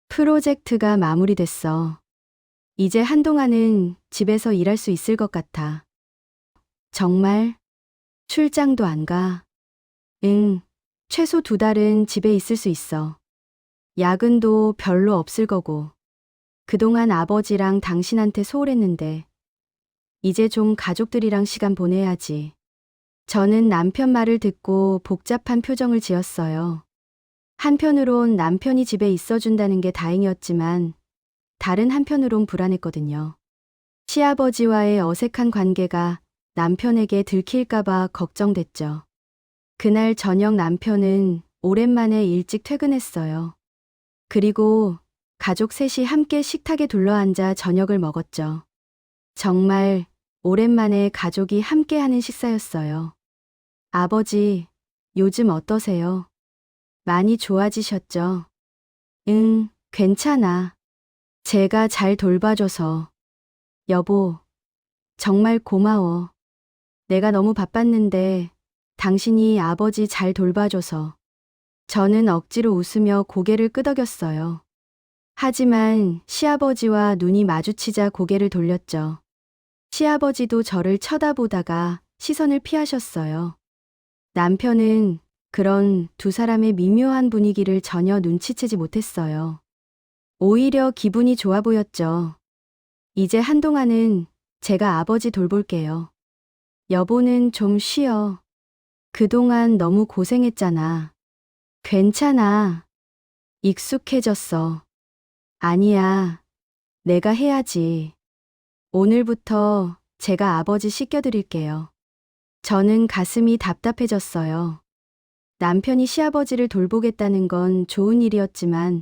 프로젝트가 마무리됐어. 이제 한동안은 집에서 일할 수 있을 것 같아. 정말? 출장도 안 가? 응, 최소 2달은 집에 있을 수 있어. 야근도 별로 없을 거고. 그동안 아버지랑 당신한테 소홀했는데 이제 좀 가족들이랑 시간 보내야지. 저는 남편 말을 듣고 복잡한 표정을 지었어요. 한편으론 남편이 집에 있어준다는 게 다행이었지만 다른 한편으론 불안했거든요. 시아버지와의 어색한 관계가 남편에게 들킬까봐 걱정됐죠. 그날 저녁 남편은 오랜만에 일찍 퇴근했어요. 그리고 가족 셋이 함께 식탁에 둘러앉아 저녁을 먹었죠. 정말 오랜만에 가족이 함께하는 식사였어요. 아버지, 요즘 어떠세요? 많이 좋아지셨죠? 응, 괜찮아. 제가 잘 돌봐줘서. 여보, 정말 고마워. 내가 너무 바빴는데 당신이 아버지 잘 돌봐줘서. 저는 억지로 웃으며 고개를 끄덕였어요. 하지만 시아버지와 눈이 마주치자 고개를 돌렸죠. 시아버지도 저를 쳐다보다가 시선을 피하셨어요. 남편은 그런 두 사람의 미묘한 분위기를 전혀 눈치채지 못했어요. 오히려 기분이 좋아 보였죠. 이제 한동안은 제가 아버지 돌볼게요. 여보는 좀 쉬어. 그동안 너무 고생했잖아. 괜찮아. 익숙해졌어. 아니야. 내가 해야지. 오늘부터 제가 아버지 씻겨드릴게요. 저는 가슴이 답답해졌어요. 남편이 시아버지를 돌보겠다는 건 좋은 일이었지만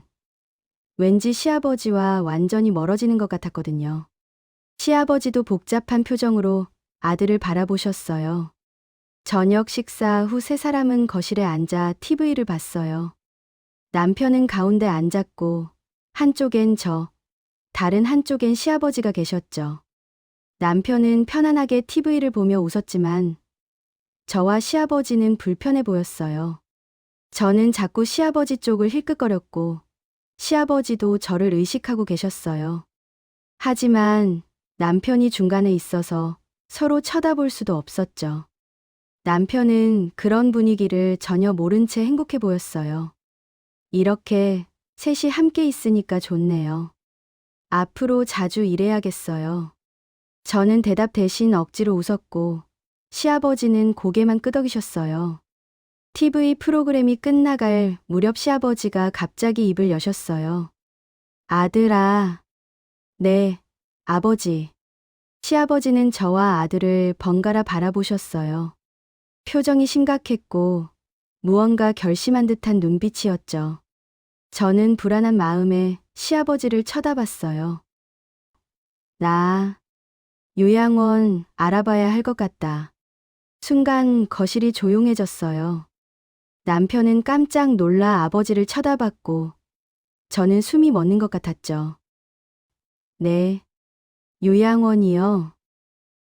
왠지 시아버지와 완전히 멀어지는 것 같았거든요. 시아버지도 복잡한 표정으로 아들을 바라보셨어요. 저녁 식사 후 세 사람은 거실에 앉아 TV를 봤어요. 남편은 가운데 앉았고 한쪽엔 저, 다른 한쪽엔 시아버지가 계셨죠. 남편은 편안하게 TV를 보며 웃었지만 저와 시아버지는 불편해 보였어요. 저는 자꾸 시아버지 쪽을 힐끗거렸고 시아버지도 저를 의식하고 계셨어요. 하지만 남편이 중간에 있어서 서로 쳐다볼 수도 없었죠. 남편은 그런 분위기를 전혀 모른 채 행복해 보였어요. 이렇게 셋이 함께 있으니까 좋네요. 앞으로 자주 이래야겠어요. 저는 대답 대신 억지로 웃었고 시아버지는 고개만 끄덕이셨어요. TV 프로그램이 끝나갈 무렵 시아버지가 갑자기 입을 여셨어요. 아들아. 네, 아버지. 시아버지는 저와 아들을 번갈아 바라보셨어요. 표정이 심각했고 무언가 결심한 듯한 눈빛이었죠. 저는 불안한 마음에 시아버지를 쳐다봤어요. 나 요양원 알아봐야 할 것 같다. 순간 거실이 조용해졌어요. 남편은 깜짝 놀라 아버지를 쳐다봤고 저는 숨이 멎는 것 같았죠. 네, 요양원이요.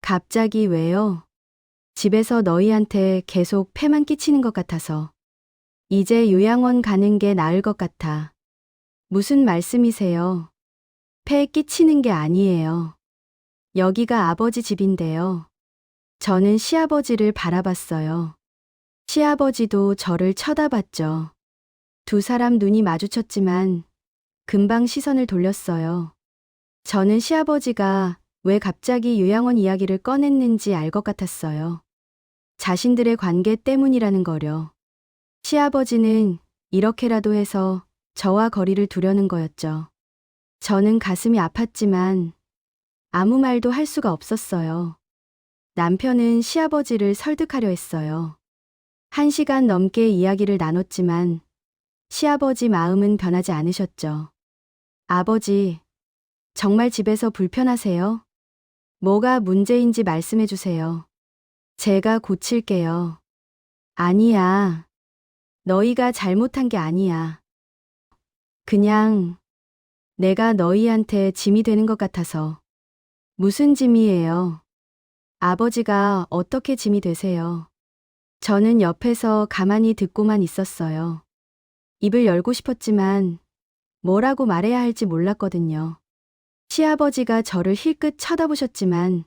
갑자기 왜요? 집에서 너희한테 계속 폐만 끼치는 것 같아서. 이제 요양원 가는 게 나을 것 같아. 무슨 말씀이세요? 폐 끼치는 게 아니에요. 여기가 아버지 집인데요. 저는 시아버지를 바라봤어요. 시아버지도 저를 쳐다봤죠. 두 사람 눈이 마주쳤지만 금방 시선을 돌렸어요. 저는 시아버지가 왜 갑자기 요양원 이야기를 꺼냈는지 알 것 같았어요. 자신들의 관계 때문이라는 거려. 시아버지는 이렇게라도 해서 저와 거리를 두려는 거였죠. 저는 가슴이 아팠지만 아무 말도 할 수가 없었어요. 남편은 시아버지를 설득하려 했어요. 1시간 넘게 이야기를 나눴지만 시아버지 마음은 변하지 않으셨죠. 아버지, 정말 집에서 불편하세요? 뭐가 문제인지 말씀해 주세요. 제가 고칠게요. 아니야. 너희가 잘못한 게 아니야. 그냥 내가 너희한테 짐이 되는 것 같아서. 무슨 짐이에요? 아버지가 어떻게 짐이 되세요? 저는 옆에서 가만히 듣고만 있었어요. 입을 열고 싶었지만 뭐라고 말해야 할지 몰랐거든요. 시아버지가 저를 힐끗 쳐다보셨지만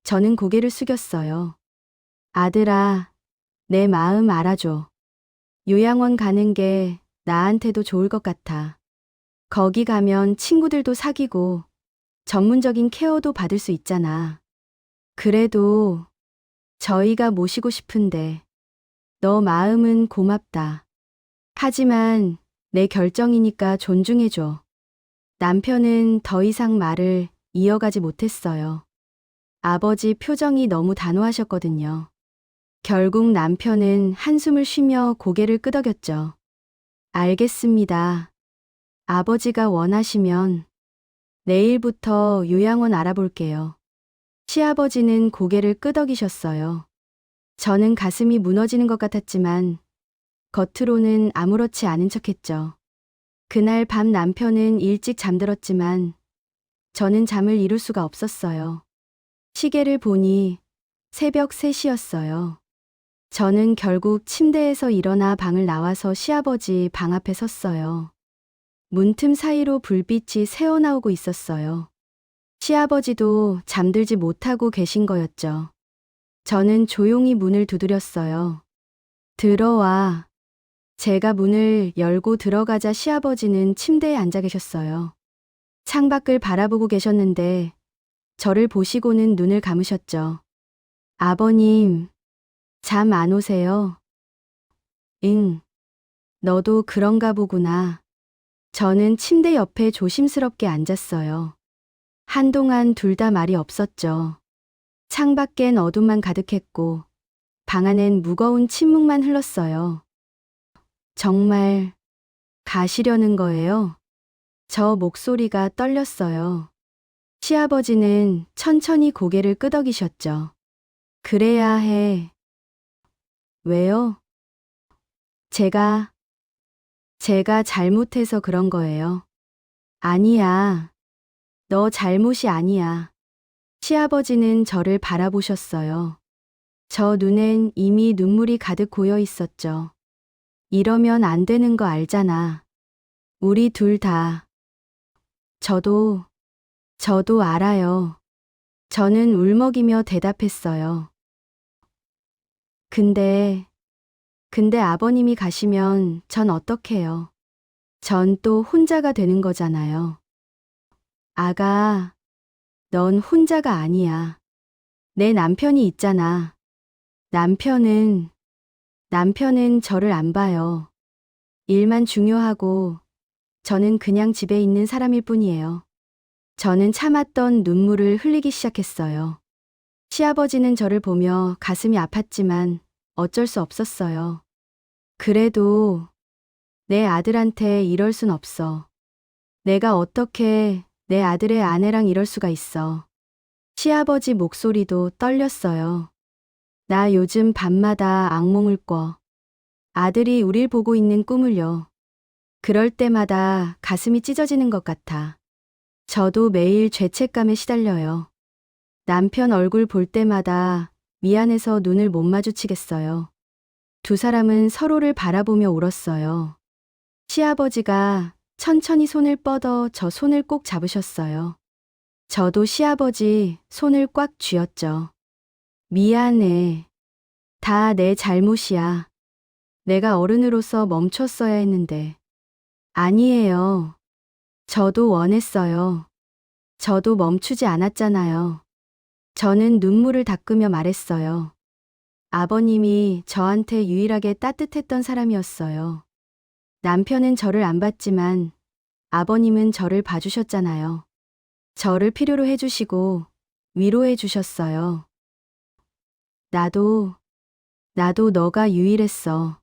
저는 고개를 숙였어요. 아들아, 내 마음 알아줘. 요양원 가는 게 나한테도 좋을 것 같아. 거기 가면 친구들도 사귀고 전문적인 케어도 받을 수 있잖아. 그래도 저희가 모시고 싶은데 너 마음은 고맙다. 하지만 내 결정이니까 존중해줘. 남편은 더 이상 말을 이어가지 못했어요. 아버지 표정이 너무 단호하셨거든요. 결국 남편은 한숨을 쉬며 고개를 끄덕였죠. 알겠습니다. 아버지가 원하시면 내일부터 요양원 알아볼게요. 시아버지는 고개를 끄덕이셨어요. 저는 가슴이 무너지는 것 같았지만 겉으로는 아무렇지 않은 척했죠. 그날 밤 남편은 일찍 잠들었지만 저는 잠을 이룰 수가 없었어요. 시계를 보니 새벽 3시였어요. 저는 결국 침대에서 일어나 방을 나와서 시아버지 방 앞에 섰어요. 문틈 사이로 불빛이 새어나오고 있었어요. 시아버지도 잠들지 못하고 계신 거였죠. 저는 조용히 문을 두드렸어요. 들어와. 제가 문을 열고 들어가자 시아버지는 침대에 앉아 계셨어요. 창밖을 바라보고 계셨는데 저를 보시고는 눈을 감으셨죠. 아버님, 잠 안 오세요? 응, 너도 그런가 보구나. 저는 침대 옆에 조심스럽게 앉았어요. 한동안 둘 다 말이 없었죠. 창밖엔 어둠만 가득했고 방 안엔 무거운 침묵만 흘렀어요. 정말 가시려는 거예요? 저 목소리가 떨렸어요. 시아버지는 천천히 고개를 끄덕이셨죠. 그래야 해. 왜요? 제가 잘못해서 그런 거예요. 아니야. 너 잘못이 아니야. 시아버지는 저를 바라보셨어요. 저 눈엔 이미 눈물이 가득 고여 있었죠. 이러면 안 되는 거 알잖아. 우리 둘 다. 저도 알아요. 저는 울먹이며 대답했어요. 근데 아버님이 가시면 전 어떡해요? 전 또 혼자가 되는 거잖아요. 아가, 넌 혼자가 아니야. 내 남편이 있잖아. 남편은 저를 안 봐요. 일만 중요하고 저는 그냥 집에 있는 사람일 뿐이에요. 저는 참았던 눈물을 흘리기 시작했어요. 시아버지는 저를 보며 가슴이 아팠지만 어쩔 수 없었어요. 그래도 내 아들한테 이럴 순 없어. 내가 어떻게 내 아들의 아내랑 이럴 수가 있어. 시아버지 목소리도 떨렸어요. 나 요즘 밤마다 악몽을 꿔. 아들이 우릴 보고 있는 꿈을요. 그럴 때마다 가슴이 찢어지는 것 같아. 저도 매일 죄책감에 시달려요. 남편 얼굴 볼 때마다 미안해서 눈을 못 마주치겠어요. 두 사람은 서로를 바라보며 울었어요. 시아버지가 천천히 손을 뻗어 저 손을 꼭 잡으셨어요. 저도 시아버지 손을 꽉 쥐었죠. 미안해. 다 내 잘못이야. 내가 어른으로서 멈췄어야 했는데. 아니에요. 저도 원했어요. 저도 멈추지 않았잖아요. 저는 눈물을 닦으며 말했어요. 아버님이 저한테 유일하게 따뜻했던 사람이었어요. 남편은 저를 안 봤지만 아버님은 저를 봐주셨잖아요. 저를 필요로 해주시고 위로해 주셨어요. 나도 너가 유일했어.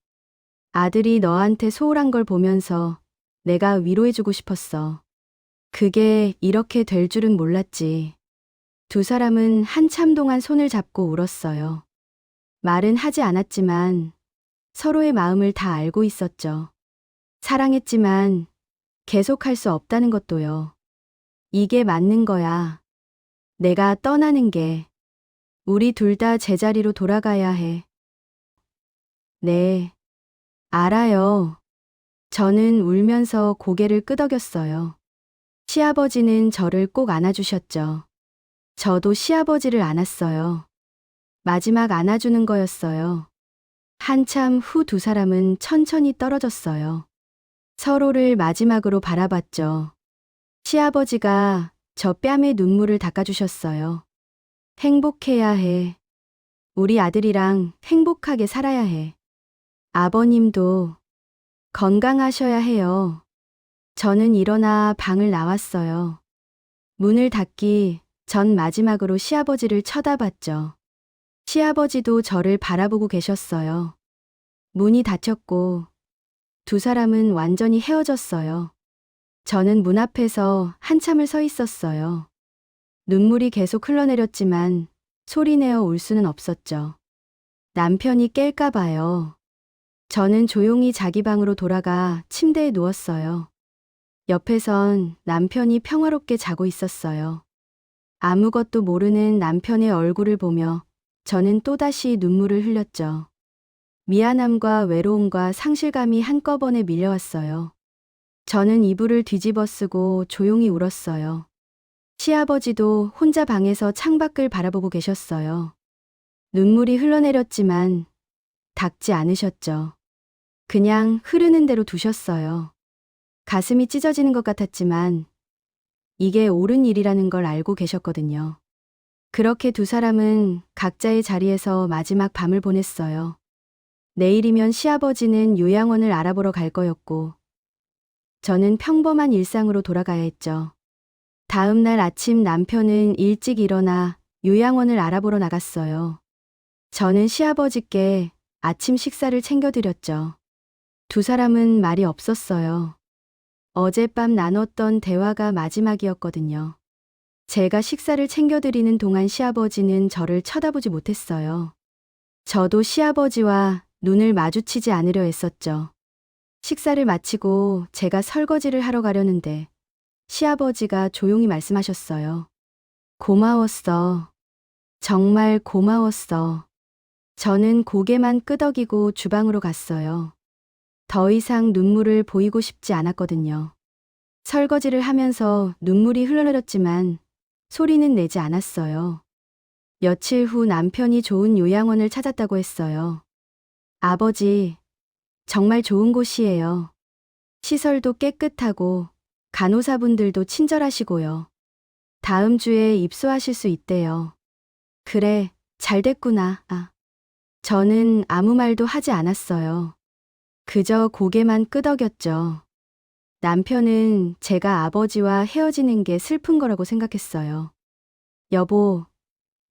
아들이 너한테 소홀한 걸 보면서 내가 위로해주고 싶었어. 그게 이렇게 될 줄은 몰랐지. 두 사람은 한참 동안 손을 잡고 울었어요. 말은 하지 않았지만 서로의 마음을 다 알고 있었죠. 사랑했지만 계속할 수 없다는 것도요. 이게 맞는 거야. 내가 떠나는 게. 우리 둘 다 제자리로 돌아가야 해. 네, 알아요. 저는 울면서 고개를 끄덕였어요. 시아버지는 저를 꼭 안아주셨죠. 저도 시아버지를 안았어요. 마지막 안아주는 거였어요. 한참 후 두 사람은 천천히 떨어졌어요. 서로를 마지막으로 바라봤죠. 시아버지가 저 뺨에 눈물을 닦아주셨어요. 행복해야 해. 우리 아들이랑 행복하게 살아야 해. 아버님도 건강하셔야 해요. 저는 일어나 방을 나왔어요. 문을 닫기 전 마지막으로 시아버지를 쳐다봤죠. 시아버지도 저를 바라보고 계셨어요. 문이 닫혔고 두 사람은 완전히 헤어졌어요. 저는 문 앞에서 한참을 서 있었어요. 눈물이 계속 흘러내렸지만 소리내어 울 수는 없었죠. 남편이 깰까 봐요. 저는 조용히 자기 방으로 돌아가 침대에 누웠어요. 옆에선 남편이 평화롭게 자고 있었어요. 아무것도 모르는 남편의 얼굴을 보며 저는 또다시 눈물을 흘렸죠. 미안함과 외로움과 상실감이 한꺼번에 밀려왔어요. 저는 이불을 뒤집어 쓰고 조용히 울었어요. 시아버지도 혼자 방에서 창밖을 바라보고 계셨어요. 눈물이 흘러내렸지만 닦지 않으셨죠. 그냥 흐르는 대로 두셨어요. 가슴이 찢어지는 것 같았지만 이게 옳은 일이라는 걸 알고 계셨거든요. 그렇게 두 사람은 각자의 자리에서 마지막 밤을 보냈어요. 내일이면 시아버지는 요양원을 알아보러 갈 거였고 저는 평범한 일상으로 돌아가야 했죠. 다음 날 아침 남편은 일찍 일어나 요양원을 알아보러 나갔어요. 저는 시아버지께 아침 식사를 챙겨드렸죠. 두 사람은 말이 없었어요. 어젯밤 나눴던 대화가 마지막이었거든요. 제가 식사를 챙겨드리는 동안 시아버지는 저를 쳐다보지 못했어요. 저도 시아버지와 눈을 마주치지 않으려 했었죠. 식사를 마치고 제가 설거지를 하러 가려는데 시아버지가 조용히 말씀하셨어요. 고마웠어. 정말 고마웠어. 저는 고개만 끄덕이고 주방으로 갔어요. 더 이상 눈물을 보이고 싶지 않았거든요. 설거지를 하면서 눈물이 흘러내렸지만 소리는 내지 않았어요. 며칠 후 남편이 좋은 요양원을 찾았다고 했어요. 아버지, 정말 좋은 곳이에요. 시설도 깨끗하고 간호사분들도 친절하시고요. 다음 주에 입소하실 수 있대요. 그래, 잘 됐구나. 저는 아무 말도 하지 않았어요. 그저 고개만 끄덕였죠. 남편은 제가 아버지와 헤어지는 게 슬픈 거라고 생각했어요. 여보,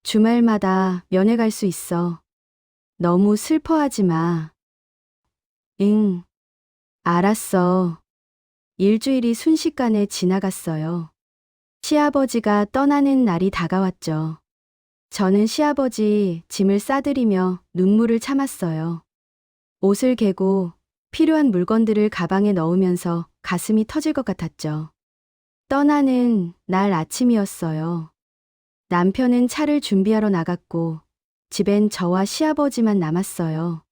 주말마다 면회 갈 수 있어. 너무 슬퍼하지 마. 응, 알았어. 일주일이 순식간에 지나갔어요. 시아버지가 떠나는 날이 다가왔죠. 저는 시아버지 짐을 싸들이며 눈물을 참았어요. 옷을 개고 필요한 물건들을 가방에 넣으면서 가슴이 터질 것 같았죠. 떠나는 날 아침이었어요. 남편은 차를 준비하러 나갔고 집엔 저와 시아버지만 남았어요.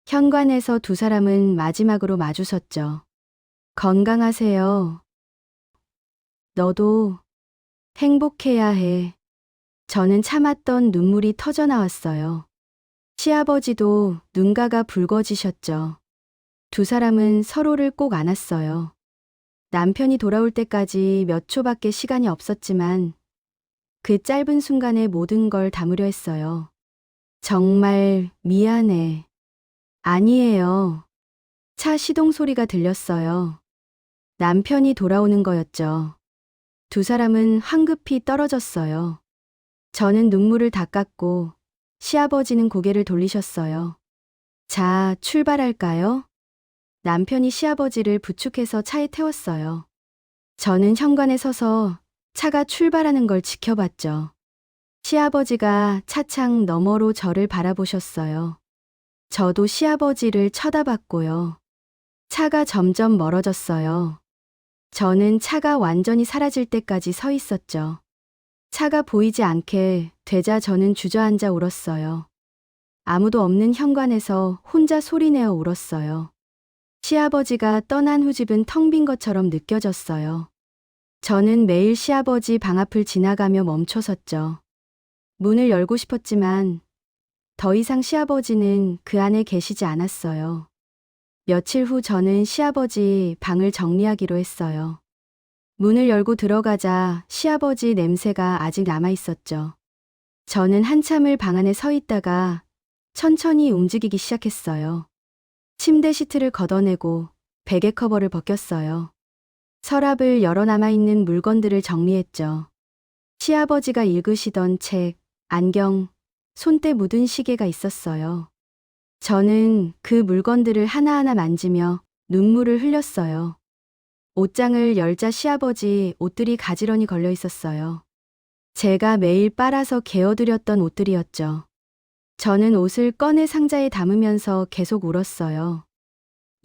현관에서 두 사람은 마지막으로 마주섰죠. 건강하세요. 너도 행복해야 해. 저는 참았던 눈물이 터져 나왔어요. 시아버지도 눈가가 붉어지셨죠. 두 사람은 서로를 꼭 안았어요. 남편이 돌아올 때까지 몇 초밖에 시간이 없었지만 그 짧은 순간에 모든 걸 담으려 했어요. 정말 미안해. 아니에요. 차 시동 소리가 들렸어요. 남편이 돌아오는 거였죠. 두 사람은 황급히 떨어졌어요. 저는 눈물을 닦았고 시아버지는 고개를 돌리셨어요. 자, 출발할까요? 남편이 시아버지를 부축해서 차에 태웠어요. 저는 현관에 서서 차가 출발하는 걸 지켜봤죠. 시아버지가 차창 너머로 저를 바라보셨어요. 저도 시아버지를 쳐다봤고요. 차가 점점 멀어졌어요. 저는 차가 완전히 사라질 때까지 서 있었죠. 차가 보이지 않게 되자 저는 주저앉아 울었어요. 아무도 없는 현관에서 혼자 소리내어 울었어요. 시아버지가 떠난 후 집은 텅 빈 것처럼 느껴졌어요. 저는 매일 시아버지 방 앞을 지나가며 멈춰섰죠. 문을 열고 싶었지만 더 이상 시아버지는 그 안에 계시지 않았어요. 며칠 후 저는 시아버지 방을 정리하기로 했어요. 문을 열고 들어가자 시아버지 냄새가 아직 남아 있었죠. 저는 한참을 방 안에 서 있다가 천천히 움직이기 시작했어요. 침대 시트를 걷어내고 베개 커버를 벗겼어요. 서랍을 열어 남아있는 물건들을 정리했죠. 시아버지가 읽으시던 책, 안경, 손때 묻은 시계가 있었어요. 저는 그 물건들을 하나하나 만지며 눈물을 흘렸어요. 옷장을 열자 시아버지 옷들이 가지런히 걸려 있었어요. 제가 매일 빨아서 개어드렸던 옷들이었죠. 저는 옷을 꺼내 상자에 담으면서 계속 울었어요.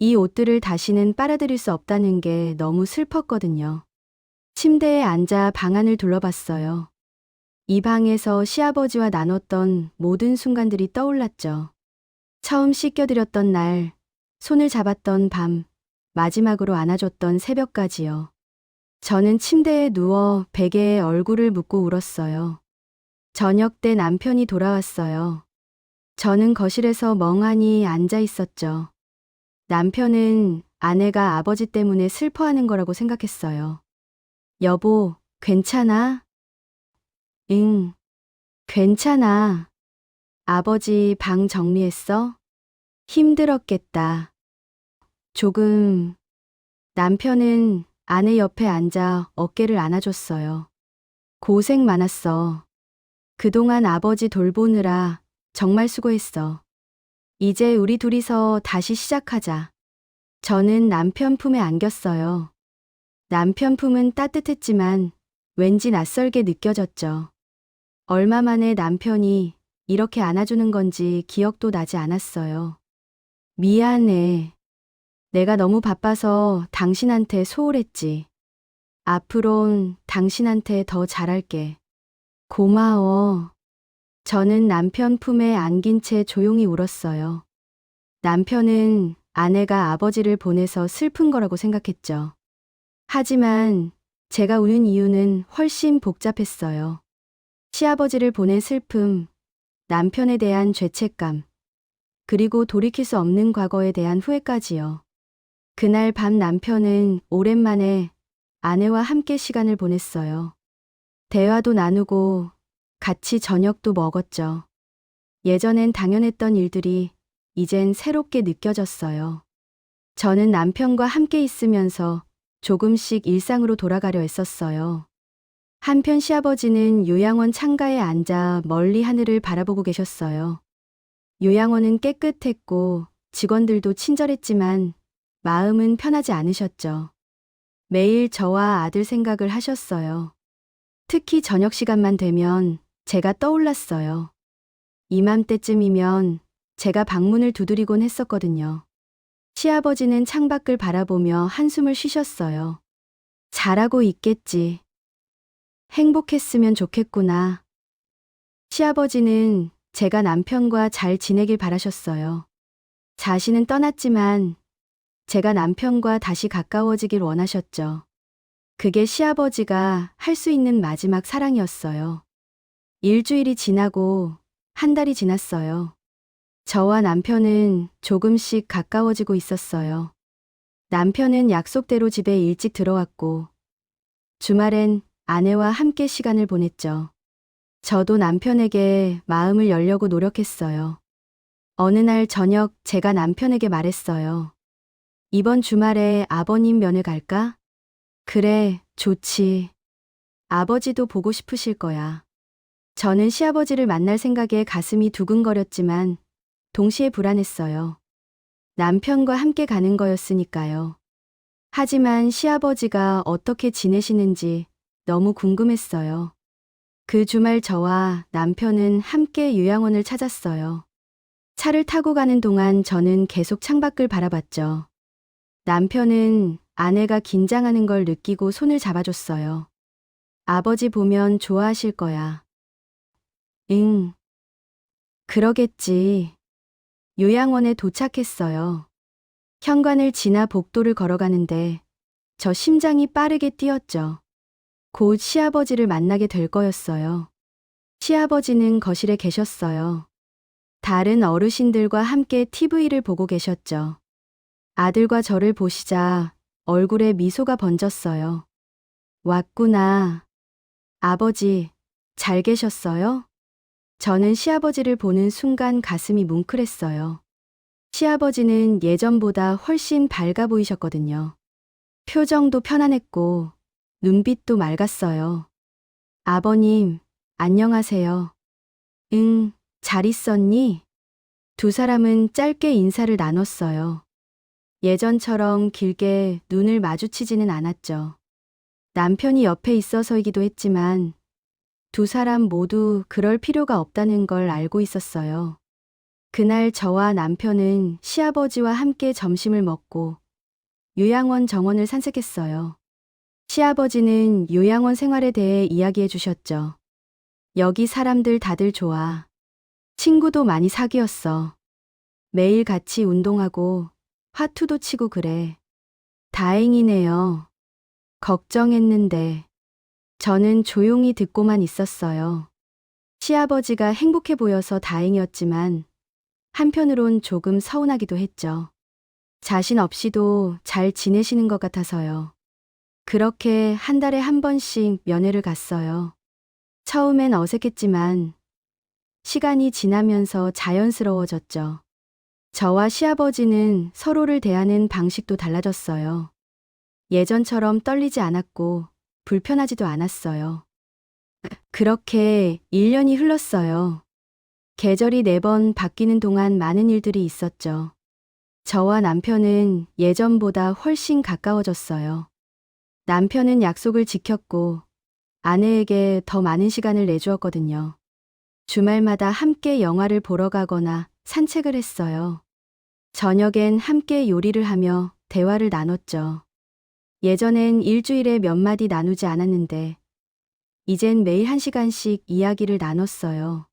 이 옷들을 다시는 빨아들일 수 없다는 게 너무 슬펐거든요. 침대에 앉아 방안을 둘러봤어요. 이 방에서 시아버지와 나눴던 모든 순간들이 떠올랐죠. 처음 씻겨드렸던 날, 손을 잡았던 밤, 마지막으로 안아줬던 새벽까지요. 저는 침대에 누워 베개에 얼굴을 묻고 울었어요. 저녁 때 남편이 돌아왔어요. 저는 거실에서 멍하니 앉아 있었죠. 남편은 아내가 아버지 때문에 슬퍼하는 거라고 생각했어요. 여보, 괜찮아? 응, 괜찮아. 아버지 방 정리했어? 힘들었겠다. 조금. 남편은 아내 옆에 앉아 어깨를 안아줬어요. 고생 많았어. 그동안 아버지 돌보느라 정말 수고했어. 이제 우리 둘이서 다시 시작하자. 저는 남편 품에 안겼어요. 남편 품은 따뜻했지만 왠지 낯설게 느껴졌죠. 얼마 만에 남편이 이렇게 안아주는 건지 기억도 나지 않았어요. 미안해. 내가 너무 바빠서 당신한테 소홀했지. 앞으론 당신한테 더 잘할게. 고마워. 저는 남편 품에 안긴 채 조용히 울었어요. 남편은 아내가 아버지를 보내서 슬픈 거라고 생각했죠. 하지만 제가 우는 이유는 훨씬 복잡했어요. 시아버지를 보낸 슬픔, 남편에 대한 죄책감, 그리고 돌이킬 수 없는 과거에 대한 후회까지요. 그날 밤 남편은 오랜만에 아내와 함께 시간을 보냈어요. 대화도 나누고 같이 저녁도 먹었죠. 예전엔 당연했던 일들이 이젠 새롭게 느껴졌어요. 저는 남편과 함께 있으면서 조금씩 일상으로 돌아가려 했었어요. 한편 시아버지는 요양원 창가에 앉아 멀리 하늘을 바라보고 계셨어요. 요양원은 깨끗했고 직원들도 친절했지만 마음은 편하지 않으셨죠. 매일 저와 아들 생각을 하셨어요. 특히 저녁 시간만 되면 제가 떠올랐어요. 이맘때쯤이면 제가 방문을 두드리곤 했었거든요. 시아버지는 창밖을 바라보며 한숨을 쉬셨어요. 잘하고 있겠지. 행복했으면 좋겠구나. 시아버지는 제가 남편과 잘 지내길 바라셨어요. 자신은 떠났지만 제가 남편과 다시 가까워지길 원하셨죠. 그게 시아버지가 할 수 있는 마지막 사랑이었어요. 일주일이 지나고 한 달이 지났어요. 저와 남편은 조금씩 가까워지고 있었어요. 남편은 약속대로 집에 일찍 들어왔고 주말엔 아내와 함께 시간을 보냈죠. 저도 남편에게 마음을 열려고 노력했어요. 어느 날 저녁 제가 남편에게 말했어요. 이번 주말에 아버님 면회 갈까? 그래, 좋지. 아버지도 보고 싶으실 거야. 저는 시아버지를 만날 생각에 가슴이 두근거렸지만 동시에 불안했어요. 남편과 함께 가는 거였으니까요. 하지만 시아버지가 어떻게 지내시는지 너무 궁금했어요. 그 주말 저와 남편은 함께 요양원을 찾았어요. 차를 타고 가는 동안 저는 계속 창밖을 바라봤죠. 남편은 아내가 긴장하는 걸 느끼고 손을 잡아줬어요. 아버지 보면 좋아하실 거야. 응. 그러겠지. 요양원에 도착했어요. 현관을 지나 복도를 걸어가는데 저 심장이 빠르게 뛰었죠. 곧 시아버지를 만나게 될 거였어요. 시아버지는 거실에 계셨어요. 다른 어르신들과 함께 TV를 보고 계셨죠. 아들과 저를 보시자 얼굴에 미소가 번졌어요. 왔구나. 아버지, 잘 계셨어요? 저는 시아버지를 보는 순간 가슴이 뭉클했어요. 시아버지는 예전보다 훨씬 밝아 보이셨거든요. 표정도 편안했고 눈빛도 맑았어요. 아버님, 안녕하세요. 응, 잘 있었니? 두 사람은 짧게 인사를 나눴어요. 예전처럼 길게 눈을 마주치지는 않았죠. 남편이 옆에 있어서이기도 했지만 두 사람 모두 그럴 필요가 없다는 걸 알고 있었어요. 그날 저와 남편은 시아버지와 함께 점심을 먹고 요양원 정원을 산책했어요. 시아버지는 요양원 생활에 대해 이야기해 주셨죠. 여기 사람들 다들 좋아. 친구도 많이 사귀었어. 매일 같이 운동하고 화투도 치고 그래. 다행이네요. 걱정했는데. 저는 조용히 듣고만 있었어요. 시아버지가 행복해 보여서 다행이었지만 한편으론 조금 서운하기도 했죠. 자신 없이도 잘 지내시는 것 같아서요. 그렇게 한 달에 한 번씩 면회를 갔어요. 처음엔 어색했지만 시간이 지나면서 자연스러워졌죠. 저와 시아버지는 서로를 대하는 방식도 달라졌어요. 예전처럼 떨리지 않았고 불편하지도 않았어요. 그렇게 1년이 흘렀어요. 계절이 4번 바뀌는 동안 많은 일들이 있었죠. 저와 남편은 예전보다 훨씬 가까워졌어요. 남편은 약속을 지켰고 아내에게 더 많은 시간을 내주었거든요. 주말마다 함께 영화를 보러 가거나 산책을 했어요. 저녁엔 함께 요리를 하며 대화를 나눴죠. 예전엔 일주일에 몇 마디 나누지 않았는데 이젠 매일 1시간씩 이야기를 나눴어요.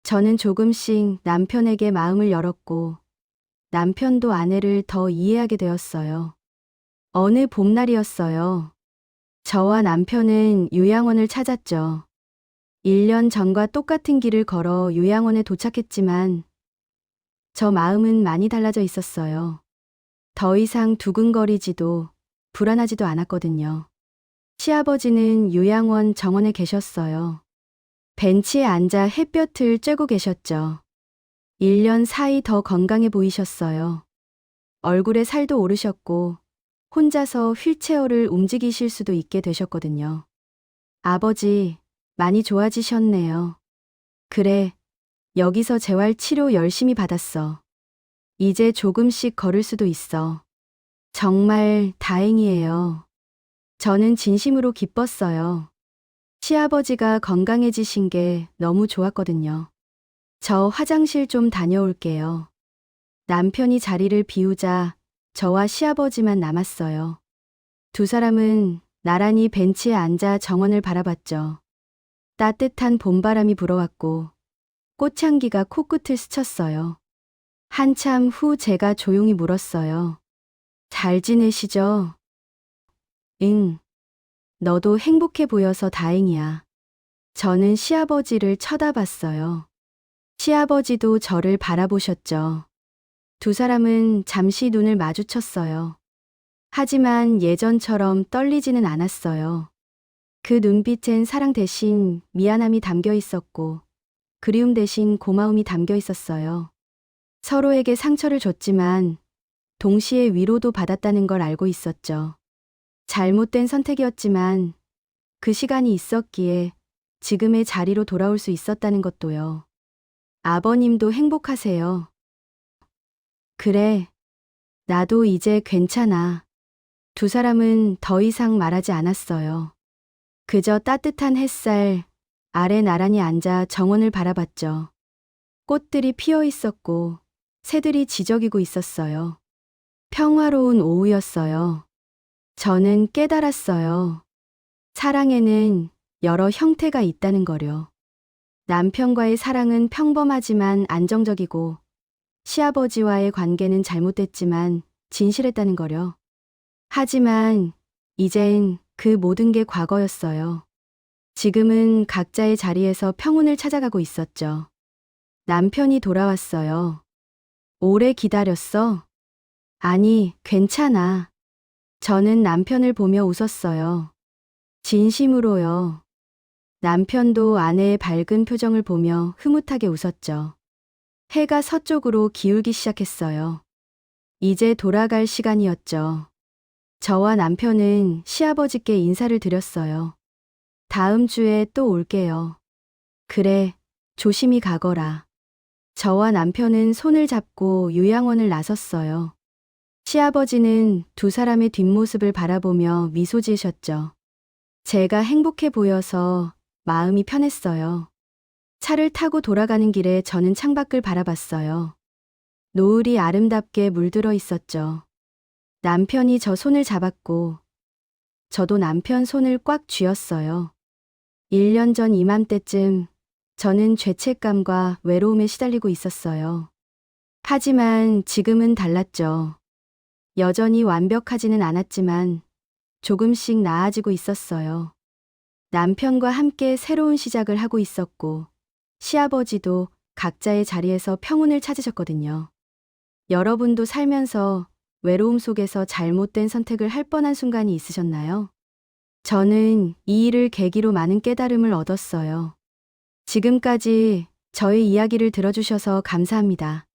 저는 조금씩 남편에게 마음을 열었고 남편도 아내를 더 이해하게 되었어요. 어느 봄날이었어요. 저와 남편은 요양원을 찾았죠. 1년 전과 똑같은 길을 걸어 요양원에 도착했지만 저 마음은 많이 달라져 있었어요. 더 이상 두근거리지도 불안하지도 않았거든요. 시아버지는 요양원 정원에 계셨어요. 벤치에 앉아 햇볕을 쬐고 계셨죠. 1년 사이 더 건강해 보이셨어요. 얼굴에 살도 오르셨고 혼자서 휠체어를 움직이실 수도 있게 되셨거든요. 아버지, 많이 좋아지셨네요. 그래, 여기서 재활 치료 열심히 받았어. 이제 조금씩 걸을 수도 있어. 정말 다행이에요. 저는 진심으로 기뻤어요. 시아버지가 건강해지신 게 너무 좋았거든요. 저 화장실 좀 다녀올게요. 남편이 자리를 비우자 저와 시아버지만 남았어요. 두 사람은 나란히 벤치에 앉아 정원을 바라봤죠. 따뜻한 봄바람이 불어왔고 꽃향기가 코끝을 스쳤어요. 한참 후 제가 조용히 물었어요. 잘 지내시죠? 응. 너도 행복해 보여서 다행이야. 저는 시아버지를 쳐다봤어요. 시아버지도 저를 바라보셨죠. 두 사람은 잠시 눈을 마주쳤어요. 하지만 예전처럼 떨리지는 않았어요. 그 눈빛엔 사랑 대신 미안함이 담겨 있었고 그리움 대신 고마움이 담겨 있었어요. 서로에게 상처를 줬지만 동시에 위로도 받았다는 걸 알고 있었죠. 잘못된 선택이었지만 그 시간이 있었기에 지금의 자리로 돌아올 수 있었다는 것도요. 아버님도 행복하세요. 그래, 나도 이제 괜찮아. 두 사람은 더 이상 말하지 않았어요. 그저 따뜻한 햇살 아래 나란히 앉아 정원을 바라봤죠. 꽃들이 피어 있었고 새들이 지저귀고 있었어요. 평화로운 오후였어요. 저는 깨달았어요. 사랑에는 여러 형태가 있다는 거요. 남편과의 사랑은 평범하지만 안정적이고 시아버지와의 관계는 잘못됐지만 진실했다는 거요. 하지만 이젠 그 모든 게 과거였어요. 지금은 각자의 자리에서 평온을 찾아가고 있었죠. 남편이 돌아왔어요. 오래 기다렸어? 아니, 괜찮아. 저는 남편을 보며 웃었어요. 진심으로요. 남편도 아내의 밝은 표정을 보며 흐뭇하게 웃었죠. 해가 서쪽으로 기울기 시작했어요. 이제 돌아갈 시간이었죠. 저와 남편은 시아버지께 인사를 드렸어요. 다음 주에 또 올게요. 그래, 조심히 가거라. 저와 남편은 손을 잡고 요양원을 나섰어요. 시아버지는 두 사람의 뒷모습을 바라보며 미소 지으셨죠. 제가 행복해 보여서 마음이 편했어요. 차를 타고 돌아가는 길에 저는 창밖을 바라봤어요. 노을이 아름답게 물들어 있었죠. 남편이 저 손을 잡았고 저도 남편 손을 꽉 쥐었어요. 1년 전 이맘때쯤 저는 죄책감과 외로움에 시달리고 있었어요. 하지만 지금은 달랐죠. 여전히 완벽하지는 않았지만 조금씩 나아지고 있었어요. 남편과 함께 새로운 시작을 하고 있었고 시아버지도 각자의 자리에서 평온을 찾으셨거든요. 여러분도 살면서 외로움 속에서 잘못된 선택을 할 뻔한 순간이 있으셨나요? 저는 이 일을 계기로 많은 깨달음을 얻었어요. 지금까지 저의 이야기를 들어주셔서 감사합니다.